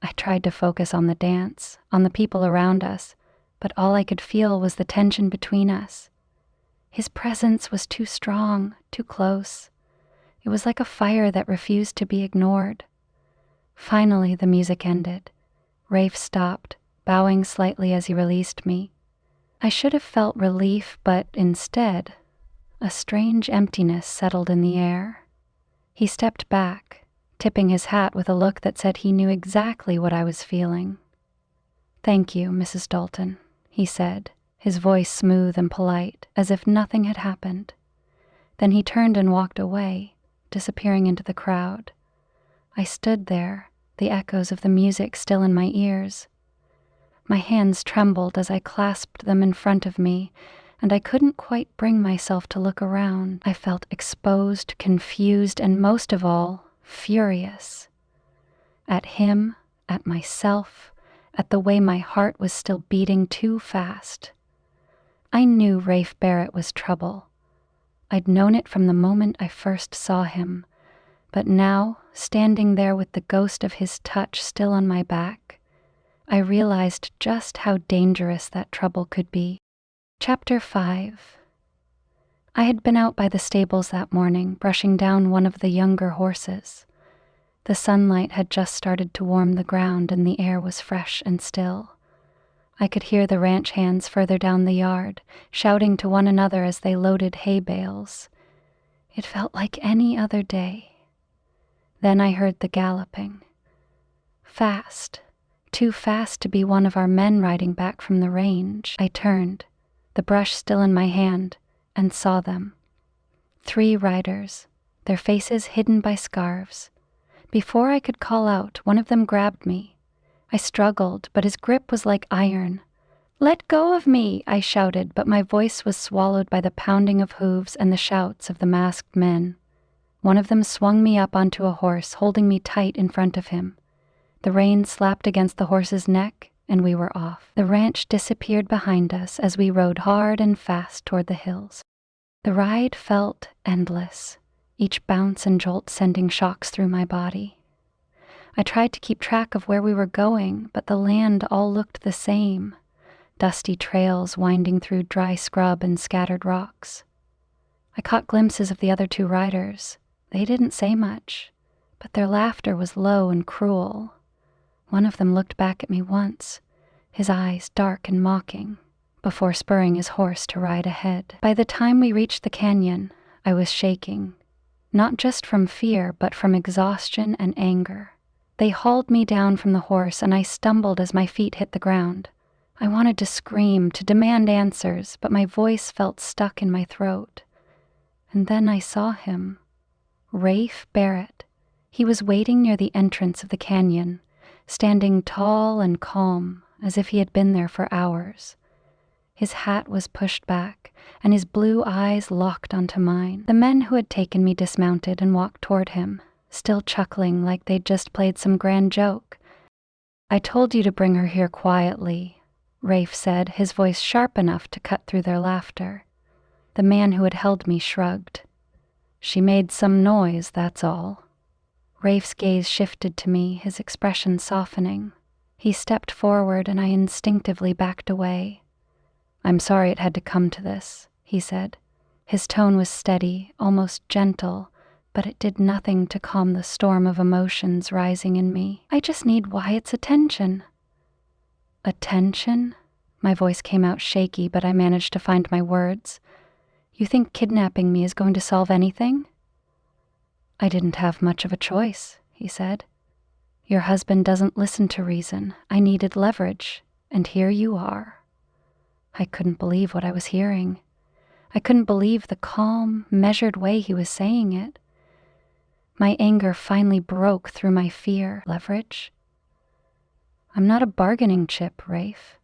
I tried to focus on the dance, on the people around us, but all I could feel was the tension between us. His presence was too strong, too close. It was like a fire that refused to be ignored. Finally, the music ended. Rafe stopped, bowing slightly as he released me. I should have felt relief, but instead, a strange emptiness settled in the air. He stepped back, tipping his hat with a look that said he knew exactly what I was feeling. "Thank you, Mrs. Dalton," he said, his voice smooth and polite, as if nothing had happened. Then he turned and walked away, disappearing into the crowd. I stood there, the echoes of the music still in my ears. My hands trembled as I clasped them in front of me, and I couldn't quite bring myself to look around. I felt exposed, confused, and most of all, furious. At him, at myself, at the way my heart was still beating too fast. I knew Rafe Barrett was trouble. I'd known it from the moment I first saw him, but now, standing there with the ghost of his touch still on my back, I realized just how dangerous that trouble could be. Chapter 5. I had been out by the stables that morning, brushing down one of the younger horses. The sunlight had just started to warm the ground and the air was fresh and still. I could hear the ranch hands further down the yard, shouting to one another as they loaded hay bales. It felt like any other day. Then I heard the galloping. Fast, too fast to be one of our men riding back from the range. I turned, the brush still in my hand, and saw them. 3 riders, their faces hidden by scarves. Before I could call out, one of them grabbed me. I struggled, but his grip was like iron. "Let go of me!" I shouted, but my voice was swallowed by the pounding of hooves and the shouts of the masked men. One of them swung me up onto a horse, holding me tight in front of him. The reins slapped against the horse's neck, and we were off. The ranch disappeared behind us as we rode hard and fast toward the hills. The ride felt endless, each bounce and jolt sending shocks through my body. I tried to keep track of where we were going, but the land all looked the same. Dusty trails winding through dry scrub and scattered rocks. I caught glimpses of the other 2 riders. They didn't say much, but their laughter was low and cruel. One of them looked back at me once, his eyes dark and mocking, before spurring his horse to ride ahead. By the time we reached the canyon, I was shaking, not just from fear, but from exhaustion and anger. They hauled me down from the horse, and I stumbled as my feet hit the ground. I wanted to scream, to demand answers, but my voice felt stuck in my throat. And then I saw him. Rafe Barrett. He was waiting near the entrance of the canyon, standing tall and calm, as if he had been there for hours. His hat was pushed back, and his blue eyes locked onto mine. The men who had taken me dismounted and walked toward him, still chuckling like they'd just played some grand joke. "I told you to bring her here quietly," Rafe said, his voice sharp enough to cut through their laughter. The man who had held me shrugged. "She made some noise, that's all." Rafe's gaze shifted to me, his expression softening. He stepped forward, and I instinctively backed away. "I'm sorry it had to come to this," he said. His tone was steady, almost gentle, but it did nothing to calm the storm of emotions rising in me. "I just need Wyatt's attention." "Attention?" My voice came out shaky, but I managed to find my words. "You think kidnapping me is going to solve anything?" "I didn't have much of a choice," he said. "Your husband doesn't listen to reason. I needed leverage, and here you are." I couldn't believe what I was hearing. I couldn't believe the calm, measured way he was saying it. My anger finally broke through my fear. Leverage? "I'm not a bargaining chip, Rafe."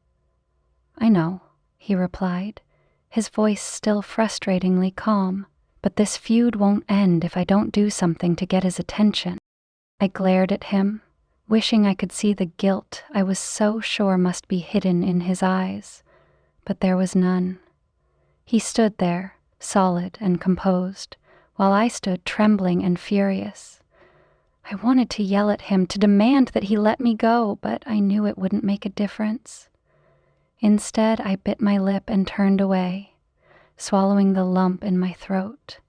"I know," he replied, his voice still frustratingly calm. "But this feud won't end if I don't do something to get his attention." I glared at him, wishing I could see the guilt I was so sure must be hidden in his eyes, but there was none. He stood there, solid and composed, while I stood trembling and furious. I wanted to yell at him, to demand that he let me go, but I knew it wouldn't make a difference. Instead, I bit my lip and turned away, swallowing the lump in my throat.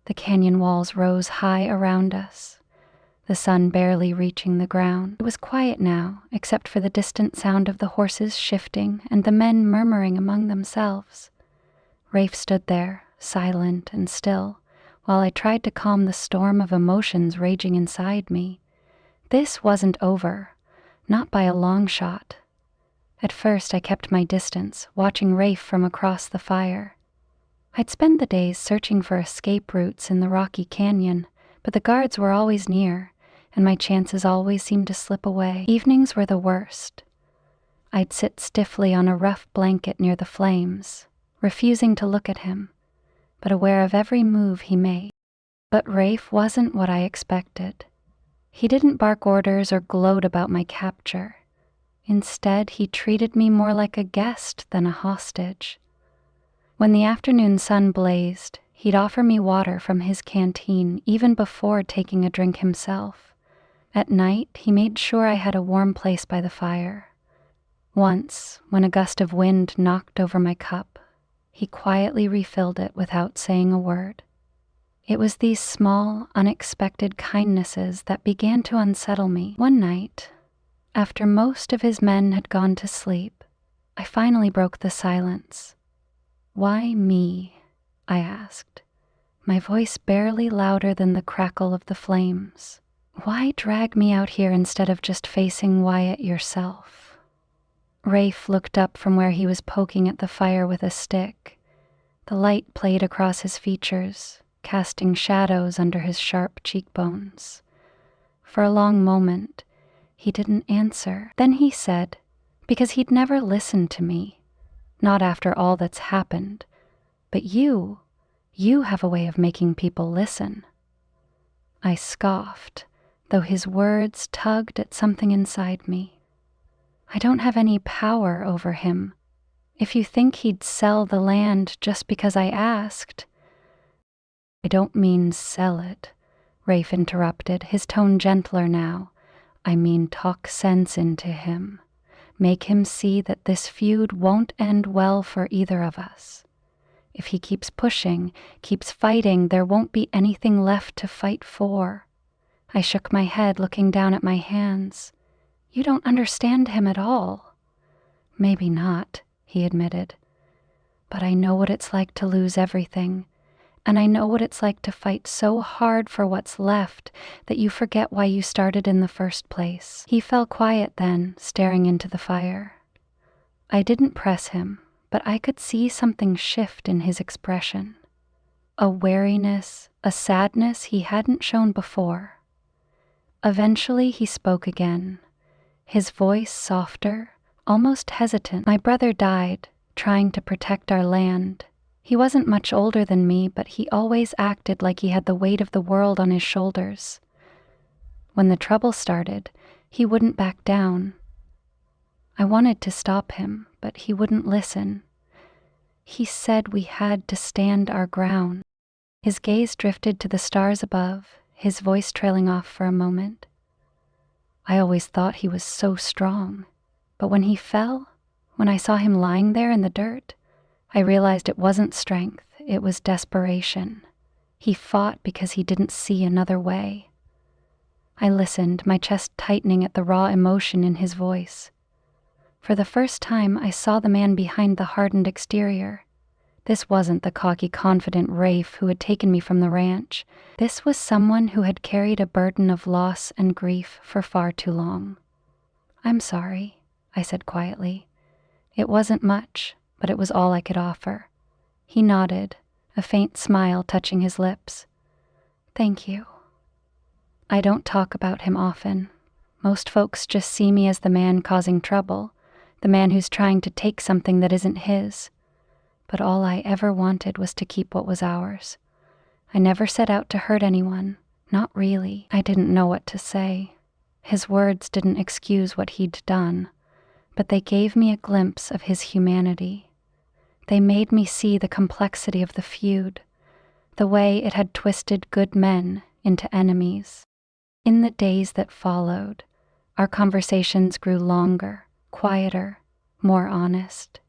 The canyon walls rose high around us, the sun barely reaching the ground. It was quiet now, except for the distant sound of the horses shifting and the men murmuring among themselves. Rafe stood there, silent and still, while I tried to calm the storm of emotions raging inside me. This wasn't over, not by a long shot. At first I kept my distance, watching Rafe from across the fire. I'd spend the days searching for escape routes in the rocky canyon, but the guards were always near, and my chances always seemed to slip away. Evenings were the worst. I'd sit stiffly on a rough blanket near the flames, refusing to look at him, but aware of every move he made. But Rafe wasn't what I expected. He didn't bark orders or gloat about my capture. Instead, he treated me more like a guest than a hostage. When the afternoon sun blazed, he'd offer me water from his canteen even before taking a drink himself. At night, he made sure I had a warm place by the fire. Once, when a gust of wind knocked over my cup, he quietly refilled it without saying a word. It was these small, unexpected kindnesses that began to unsettle me. One night, after most of his men had gone to sleep, I finally broke the silence. "Why me?" I asked. my voice barely louder than the crackle of the flames. Why drag me out here instead of just facing Wyatt yourself? Rafe looked up from where he was poking at the fire with a stick. The light played across his features, casting shadows under his sharp cheekbones. For a long moment, he didn't answer. Then he said, because he'd never listened to me, not after all that's happened, but you have a way of making people listen. I scoffed, though his words tugged at something inside me. I don't have any power over him. If you think he'd sell the land just because I asked— I don't mean sell it, Rafe interrupted, his tone gentler now. I mean talk sense into him. Make him see that this feud won't end well for either of us. If he keeps pushing, keeps fighting, there won't be anything left to fight for. I shook my head, looking down at my hands. You don't understand him at all. Maybe not, he admitted. But I know what it's like to lose everything. And I know what it's like to fight so hard for what's left that you forget why you started in the first place. He fell quiet then, staring into the fire. I didn't press him, but I could see something shift in his expression. A wariness, a sadness he hadn't shown before. Eventually he spoke again, his voice softer, almost hesitant. My brother died, trying to protect our land. He wasn't much older than me, but he always acted like he had the weight of the world on his shoulders. When the trouble started, he wouldn't back down. I wanted to stop him, but he wouldn't listen. He said we had to stand our ground. His gaze drifted to the stars above, his voice trailing off for a moment. I always thought he was so strong, but when he fell, when I saw him lying there in the dirt, I realized it wasn't strength, it was desperation. He fought because he didn't see another way. I listened, my chest tightening at the raw emotion in his voice. For the first time, I saw the man behind the hardened exterior. This wasn't the cocky, confident Rafe who had taken me from the ranch. This was someone who had carried a burden of loss and grief for far too long. I'm sorry, I said quietly. It wasn't much, but it was all I could offer. He nodded, a faint smile touching his lips. Thank you. I don't talk about him often. Most folks just see me as the man causing trouble, the man who's trying to take something that isn't his. But all I ever wanted was to keep what was ours. I never set out to hurt anyone, not really. I didn't know what to say. His words didn't excuse what he'd done, but they gave me a glimpse of his humanity. They made me see the complexity of the feud, the way it had twisted good men into enemies. In the days that followed, our conversations grew longer, quieter, more honest.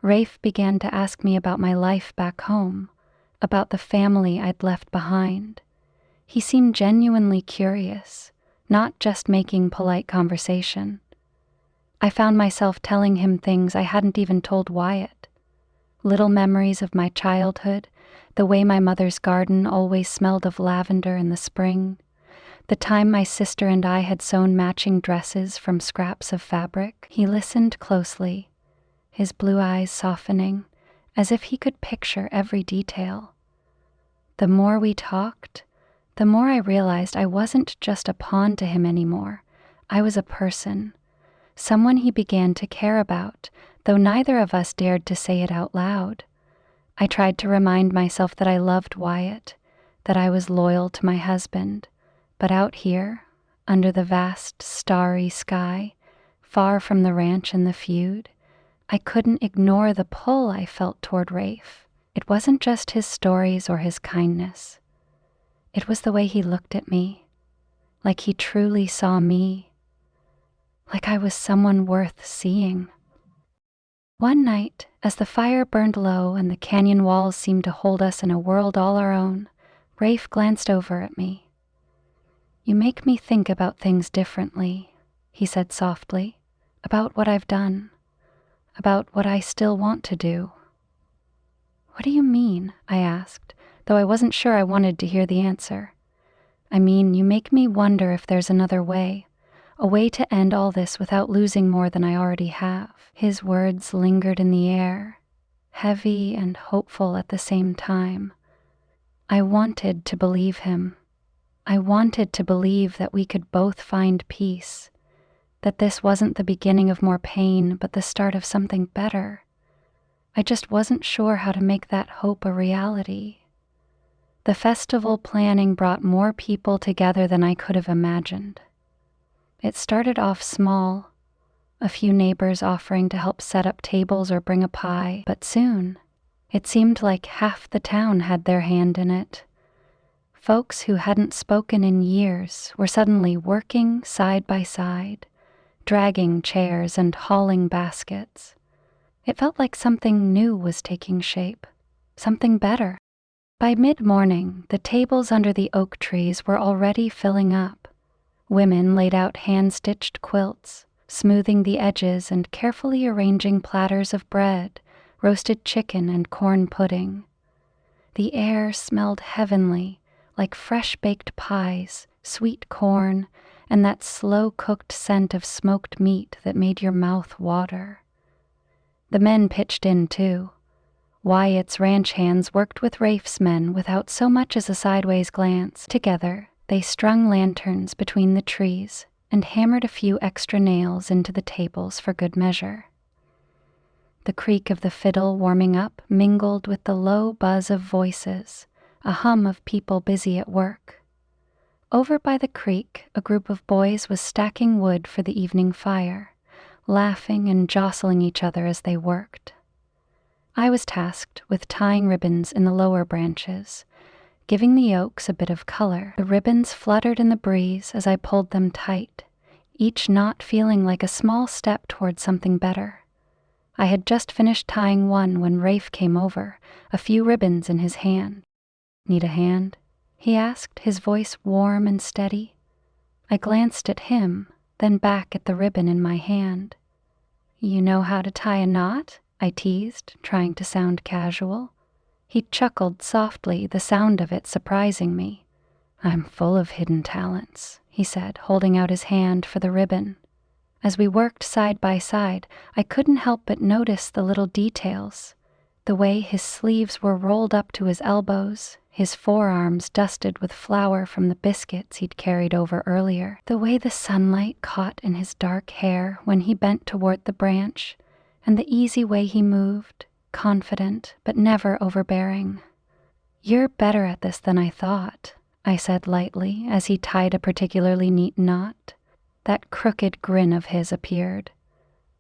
Rafe began to ask me about my life back home, about the family I'd left behind. He seemed genuinely curious, not just making polite conversation. I found myself telling him things I hadn't even told Wyatt. Little memories of my childhood, the way my mother's garden always smelled of lavender in the spring, the time my sister and I had sewn matching dresses from scraps of fabric. He listened closely, his blue eyes softening, as if he could picture every detail. The more we talked, the more I realized I wasn't just a pawn to him anymore. I was a person, someone he began to care about, though neither of us dared to say it out loud. I tried to remind myself that I loved Wyatt, that I was loyal to my husband, but out here, under the vast, starry sky, far from the ranch and the feud, I couldn't ignore the pull I felt toward Rafe. It wasn't just his stories or his kindness. It was the way he looked at me, like he truly saw me, like I was someone worth seeing. One night, as the fire burned low and the canyon walls seemed to hold us in a world all our own, Rafe glanced over at me. You make me think about things differently, he said softly, about what I've done, about what I still want to do. What do you mean? I asked, though I wasn't sure I wanted to hear the answer. I mean, you make me wonder if there's another way, a way to end all this without losing more than I already have. His words lingered in the air, heavy and hopeful at the same time. I wanted to believe him. I wanted to believe that we could both find peace, that this wasn't the beginning of more pain, but the start of something better. I just wasn't sure how to make that hope a reality. The festival planning brought more people together than I could have imagined. It started off small, a few neighbors offering to help set up tables or bring a pie, but soon, it seemed like half the town had their hand in it. Folks who hadn't spoken in years were suddenly working side by side, dragging chairs and hauling baskets. It felt like something new was taking shape, something better. By mid-morning, the tables under the oak trees were already filling up. Women laid out hand-stitched quilts, smoothing the edges and carefully arranging platters of bread, roasted chicken, and corn pudding. The air smelled heavenly, like fresh-baked pies, sweet corn, and that slow-cooked scent of smoked meat that made your mouth water. The men pitched in, too. Wyatt's ranch hands worked with Rafe's men without so much as a sideways glance. Together, they strung lanterns between the trees and hammered a few extra nails into the tables for good measure. The creak of the fiddle warming up mingled with the low buzz of voices, a hum of people busy at work. Over by the creek, a group of boys was stacking wood for the evening fire, laughing and jostling each other as they worked. I was tasked with tying ribbons in the lower branches, giving the oaks a bit of color. The ribbons fluttered in the breeze as I pulled them tight, each knot feeling like a small step towards something better. I had just finished tying one when Rafe came over, a few ribbons in his hand. "Need a hand?" he asked, his voice warm and steady. I glanced at him, then back at the ribbon in my hand. "You know how to tie a knot?" I teased, trying to sound casual. He chuckled softly, the sound of it surprising me. "I'm full of hidden talents," he said, holding out his hand for the ribbon. As we worked side by side, I couldn't help but notice the little details, the way his sleeves were rolled up to his elbows, his forearms dusted with flour from the biscuits he'd carried over earlier, the way the sunlight caught in his dark hair when he bent toward the branch, and the easy way he moved, confident but never overbearing. "You're better at this than I thought," I said lightly as he tied a particularly neat knot. That crooked grin of his appeared.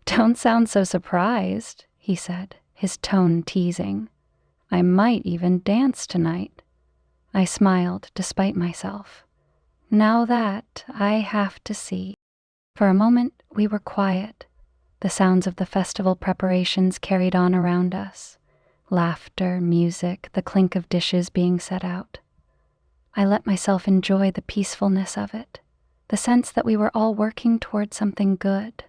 "Don't sound so surprised," he said, his tone teasing. "I might even dance tonight." I smiled despite myself. "Now that I have to see." For a moment we were quiet. The sounds of the festival preparations carried on around us. Laughter, music, the clink of dishes being set out. I let myself enjoy the peacefulness of it, the sense that we were all working toward something good.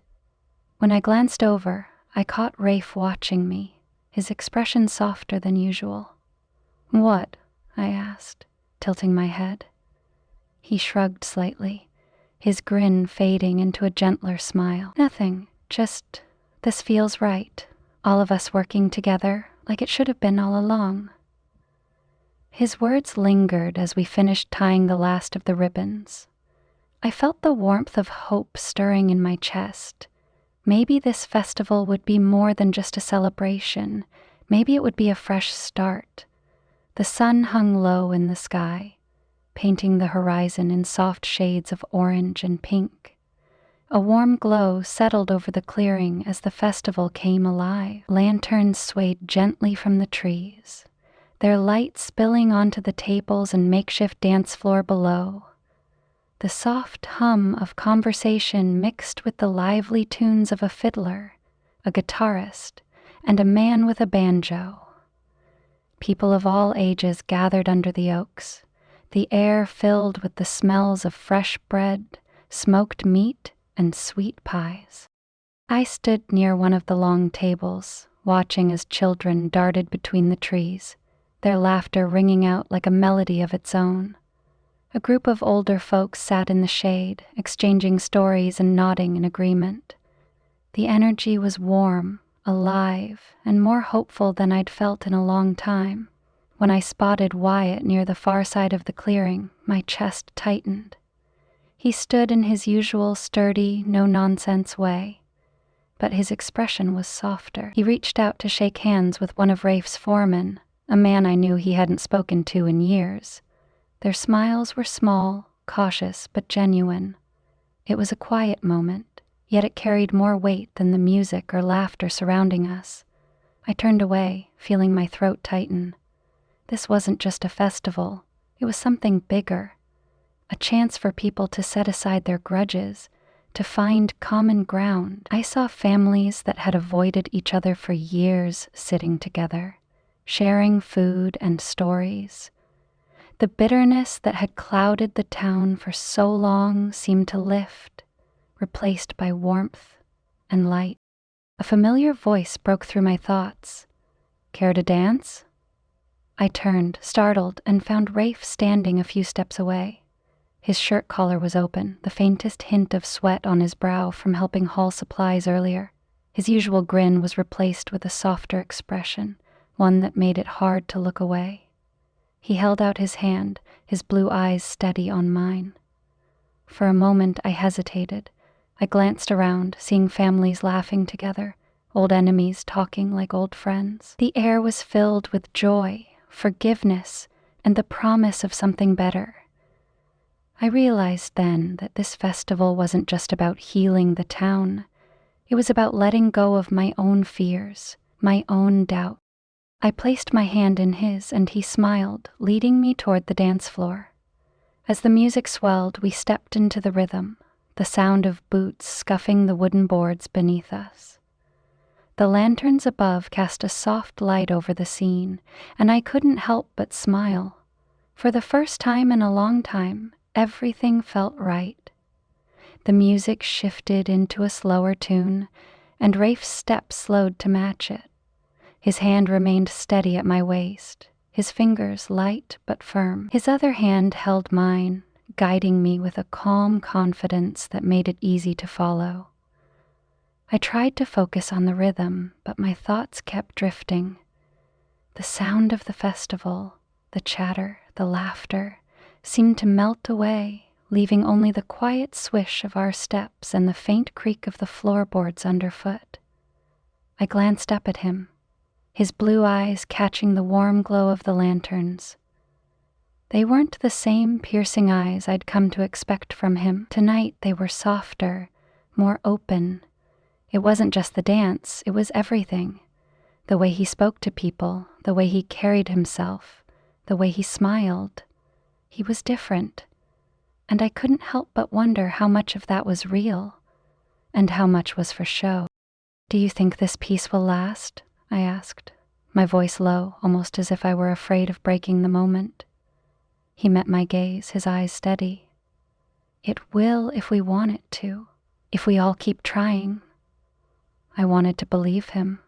When I glanced over, I caught Rafe watching me, his expression softer than usual. "What?" I asked, tilting my head. He shrugged slightly, his grin fading into a gentler smile. "Nothing. Just, this feels right. All of us working together, like it should have been all along." His words lingered as we finished tying the last of the ribbons. I felt the warmth of hope stirring in my chest. Maybe this festival would be more than just a celebration. Maybe it would be a fresh start. The sun hung low in the sky, painting the horizon in soft shades of orange and pink. A warm glow settled over the clearing as the festival came alive. Lanterns swayed gently from the trees, their light spilling onto the tables and makeshift dance floor below. The soft hum of conversation mixed with the lively tunes of a fiddler, a guitarist, and a man with a banjo. People of all ages gathered under the oaks, the air filled with the smells of fresh bread, smoked meat, and sweet pies. I stood near one of the long tables, watching as children darted between the trees, their laughter ringing out like a melody of its own. A group of older folks sat in the shade, exchanging stories and nodding in agreement. The energy was warm, alive, and more hopeful than I'd felt in a long time. When I spotted Wyatt near the far side of the clearing, my chest tightened. He stood in his usual sturdy, no-nonsense way, but his expression was softer. He reached out to shake hands with one of Rafe's foremen, a man I knew he hadn't spoken to in years. Their smiles were small, cautious, but genuine. It was a quiet moment, yet it carried more weight than the music or laughter surrounding us. I turned away, feeling my throat tighten. This wasn't just a festival, it was something bigger. A chance for people to set aside their grudges, to find common ground. I saw families that had avoided each other for years sitting together, sharing food and stories. The bitterness that had clouded the town for so long seemed to lift, replaced by warmth and light. A familiar voice broke through my thoughts. "Care to dance?" I turned, startled, and found Rafe standing a few steps away. His shirt collar was open, the faintest hint of sweat on his brow from helping haul supplies earlier. His usual grin was replaced with a softer expression, one that made it hard to look away. He held out his hand, his blue eyes steady on mine. For a moment I hesitated. I glanced around, seeing families laughing together, old enemies talking like old friends. The air was filled with joy, forgiveness, and the promise of something better. I realized then that this festival wasn't just about healing the town. It was about letting go of my own fears, my own doubt. I placed my hand in his, and he smiled, leading me toward the dance floor. As the music swelled, we stepped into the rhythm, the sound of boots scuffing the wooden boards beneath us. The lanterns above cast a soft light over the scene, and I couldn't help but smile. For the first time in a long time, everything felt right. The music shifted into a slower tune, and Rafe's steps slowed to match it. His hand remained steady at my waist, his fingers light but firm. His other hand held mine, guiding me with a calm confidence that made it easy to follow. I tried to focus on the rhythm, but my thoughts kept drifting. The sound of the festival, the chatter, the laughter, seemed to melt away, leaving only the quiet swish of our steps and the faint creak of the floorboards underfoot. I glanced up at him, his blue eyes catching the warm glow of the lanterns. They weren't the same piercing eyes I'd come to expect from him. Tonight they were softer, more open. It wasn't just the dance, it was everything. The way he spoke to people, the way he carried himself, the way he smiled. He was different, and I couldn't help but wonder how much of that was real, and how much was for show. "Do you think this peace will last?" I asked, my voice low, almost as if I were afraid of breaking the moment. He met my gaze, his eyes steady. "It will if we want it to, if we all keep trying." I wanted to believe him.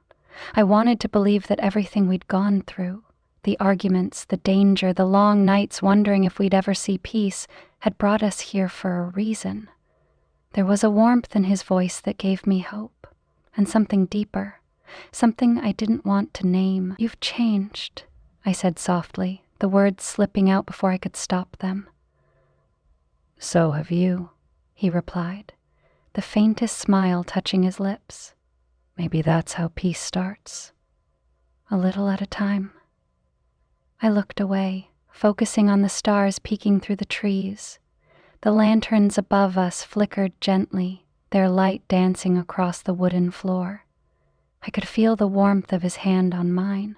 I wanted to believe that everything we'd gone through, the arguments, the danger, the long nights wondering if we'd ever see peace, had brought us here for a reason. There was a warmth in his voice that gave me hope, and something deeper, something I didn't want to name. "You've changed," I said softly, the words slipping out before I could stop them. "So have you," he replied, the faintest smile touching his lips. "Maybe that's how peace starts. A little at a time." I looked away, focusing on the stars peeking through the trees. The lanterns above us flickered gently, their light dancing across the wooden floor. I could feel the warmth of his hand on mine,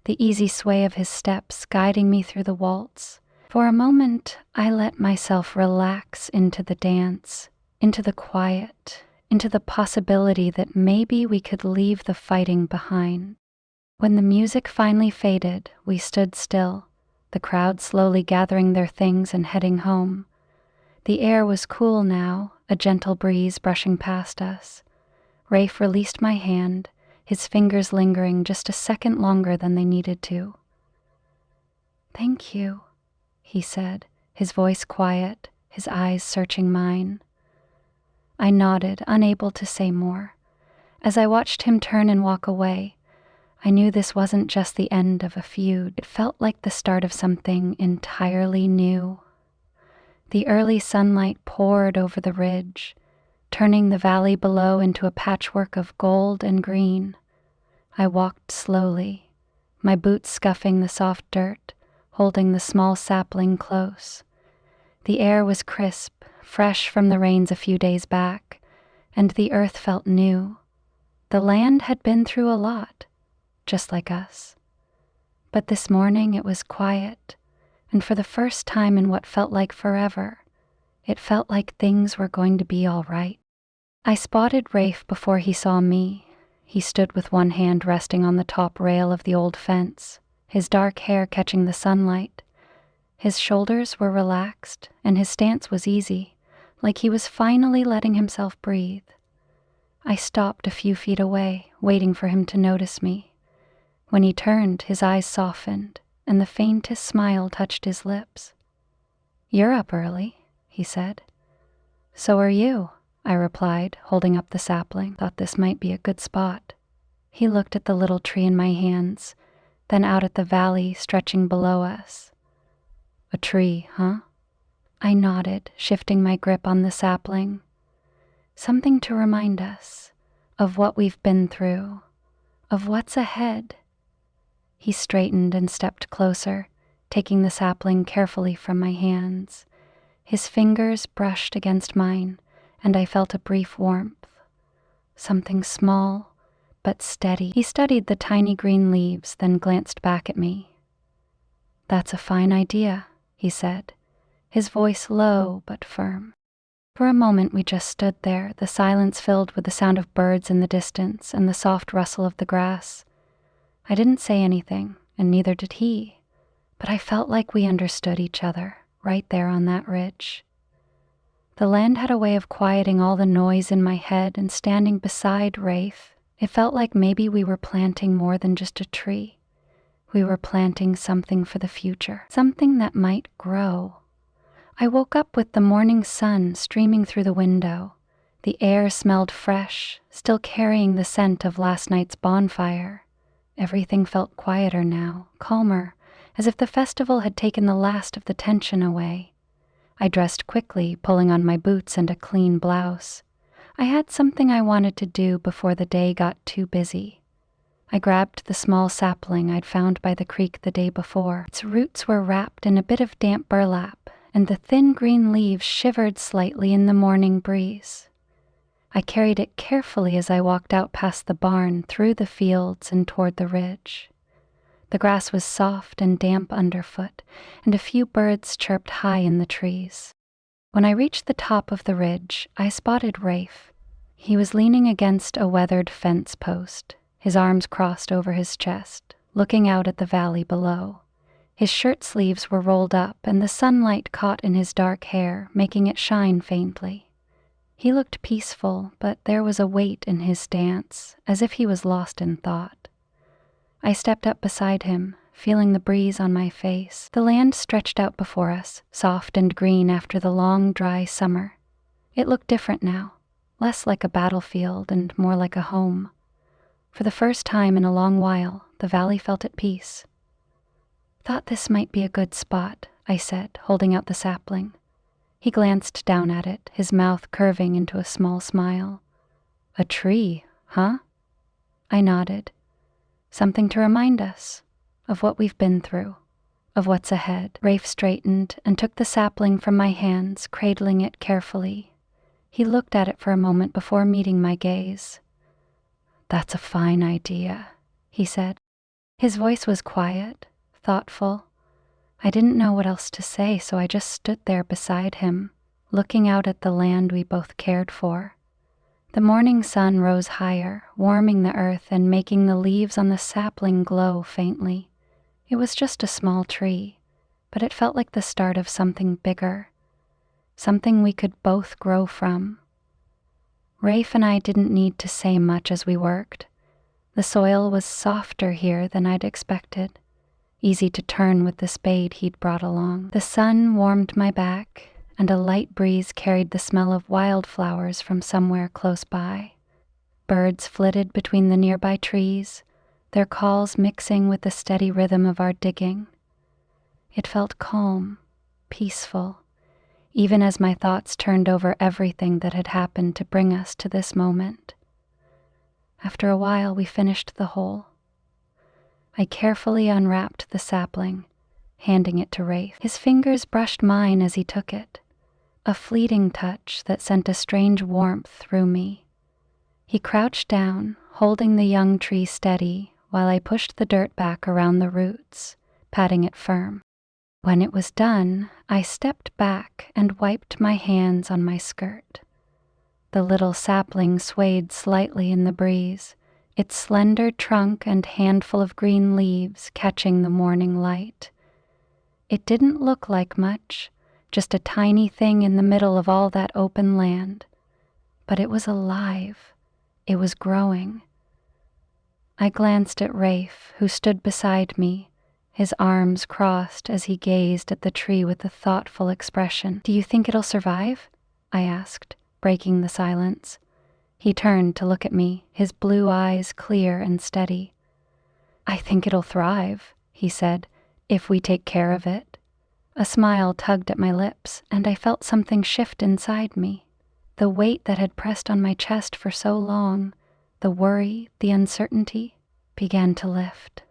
the easy sway of his steps guiding me through the waltz. For a moment, I let myself relax into the dance, into the quiet, into the possibility that maybe we could leave the fighting behind. When the music finally faded, we stood still, the crowd slowly gathering their things and heading home. The air was cool now, a gentle breeze brushing past us. Rafe released my hand, his fingers lingering just a second longer than they needed to. "Thank you," he said, his voice quiet, his eyes searching mine. I nodded, unable to say more. As I watched him turn and walk away, I knew this wasn't just the end of a feud. It felt like the start of something entirely new. The early sunlight poured over the ridge, turning the valley below into a patchwork of gold and green. I walked slowly, my boots scuffing the soft dirt, holding the small sapling close. The air was crisp, fresh from the rains a few days back, and the earth felt new. The land had been through a lot, just like us. But this morning it was quiet, and for the first time in what felt like forever, it felt like things were going to be all right. I spotted Rafe before he saw me. He stood with one hand resting on the top rail of the old fence, his dark hair catching the sunlight. His shoulders were relaxed, and his stance was easy, like he was finally letting himself breathe. I stopped a few feet away, waiting for him to notice me. When he turned, his eyes softened, and the faintest smile touched his lips. "You're up early," he said. "So are you," I replied, holding up the sapling. Thought this might be a good spot. He looked at the little tree in my hands, then out at the valley stretching below us. "A tree, huh?" I nodded, shifting my grip on the sapling. Something to remind us of what we've been through, of what's ahead. He straightened and stepped closer, taking the sapling carefully from my hands. His fingers brushed against mine, and I felt a brief warmth. Something small, but steady. He studied the tiny green leaves, then glanced back at me. "That's a fine idea," he said, his voice low but firm. For a moment we just stood there, the silence filled with the sound of birds in the distance and the soft rustle of the grass. I didn't say anything, and neither did he, but I felt like we understood each other, right there on that ridge. The land had a way of quieting all the noise in my head, and standing beside Rafe, it felt like maybe we were planting more than just a tree. We were planting something for the future, something that might grow. I woke up with the morning sun streaming through the window. The air smelled fresh, still carrying the scent of last night's bonfire. Everything felt quieter now, calmer, as if the festival had taken the last of the tension away. I dressed quickly, pulling on my boots and a clean blouse. I had something I wanted to do before the day got too busy. I grabbed the small sapling I'd found by the creek the day before. Its roots were wrapped in a bit of damp burlap, and the thin green leaves shivered slightly in the morning breeze. I carried it carefully as I walked out past the barn, through the fields and toward the ridge. The grass was soft and damp underfoot, and a few birds chirped high in the trees. When I reached the top of the ridge, I spotted Rafe. He was leaning against a weathered fence post, his arms crossed over his chest, looking out at the valley below. His shirt sleeves were rolled up, and the sunlight caught in his dark hair, making it shine faintly. He looked peaceful, but there was a weight in his stance, as if he was lost in thought. I stepped up beside him, feeling the breeze on my face. The land stretched out before us, soft and green after the long, dry summer. It looked different now, less like a battlefield and more like a home. For the first time in a long while, the valley felt at peace. "Thought this might be a good spot," I said, holding out the sapling. He glanced down at it, his mouth curving into a small smile. "A tree, huh?" I nodded. "Something to remind us of what we've been through, of what's ahead." Rafe straightened and took the sapling from my hands, cradling it carefully. He looked at it for a moment before meeting my gaze. "That's a fine idea," he said. His voice was quiet, thoughtful. I didn't know what else to say, so I just stood there beside him, looking out at the land we both cared for. The morning sun rose higher, warming the earth and making the leaves on the sapling glow faintly. It was just a small tree, but it felt like the start of something bigger, something we could both grow from. Rafe and I didn't need to say much as we worked. The soil was softer here than I'd expected. easy to turn with the spade he'd brought along. The sun warmed my back, and a light breeze carried the smell of wildflowers from somewhere close by. Birds flitted between the nearby trees, their calls mixing with the steady rhythm of our digging. It felt calm, peaceful, even as my thoughts turned over everything that had happened to bring us to this moment. After a while, we finished the hole. I carefully unwrapped the sapling, handing it to Rafe. His fingers brushed mine as he took it, a fleeting touch that sent a strange warmth through me. He crouched down, holding the young tree steady while I pushed the dirt back around the roots, patting it firm. When it was done, I stepped back and wiped my hands on my skirt. The little sapling swayed slightly in the breeze, its slender trunk and handful of green leaves catching the morning light. It didn't look like much, just a tiny thing in the middle of all that open land. But it was alive. It was growing. I glanced at Rafe, who stood beside me, his arms crossed as he gazed at the tree with a thoughtful expression. "Do you think it'll survive?" I asked, breaking the silence. He turned to look at me, his blue eyes clear and steady. "I think it'll thrive," he said, "if we take care of it." A smile tugged at my lips, and I felt something shift inside me. The weight that had pressed on my chest for so long, the worry, the uncertainty, began to lift.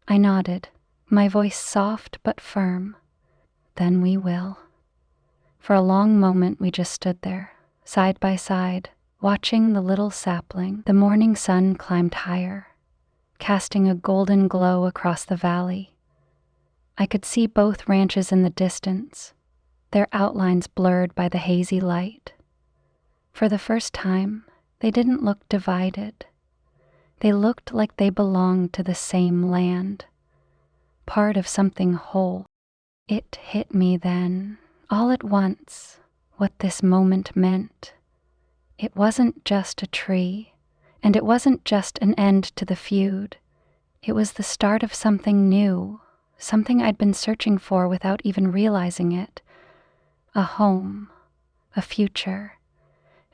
I nodded, my voice soft but firm. "Then we will." For a long moment we just stood there, side by side, watching the little sapling. The morning sun climbed higher, casting a golden glow across the valley. I could see both ranches in the distance, their outlines blurred by the hazy light. For the first time, they didn't look divided. They looked like they belonged to the same land, part of something whole. It hit me then, all at once, what this moment meant. It wasn't just a tree, and it wasn't just an end to the feud. It was the start of something new, something I'd been searching for without even realizing it. A home, a future,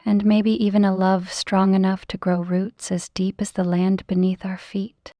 and maybe even a love strong enough to grow roots as deep as the land beneath our feet.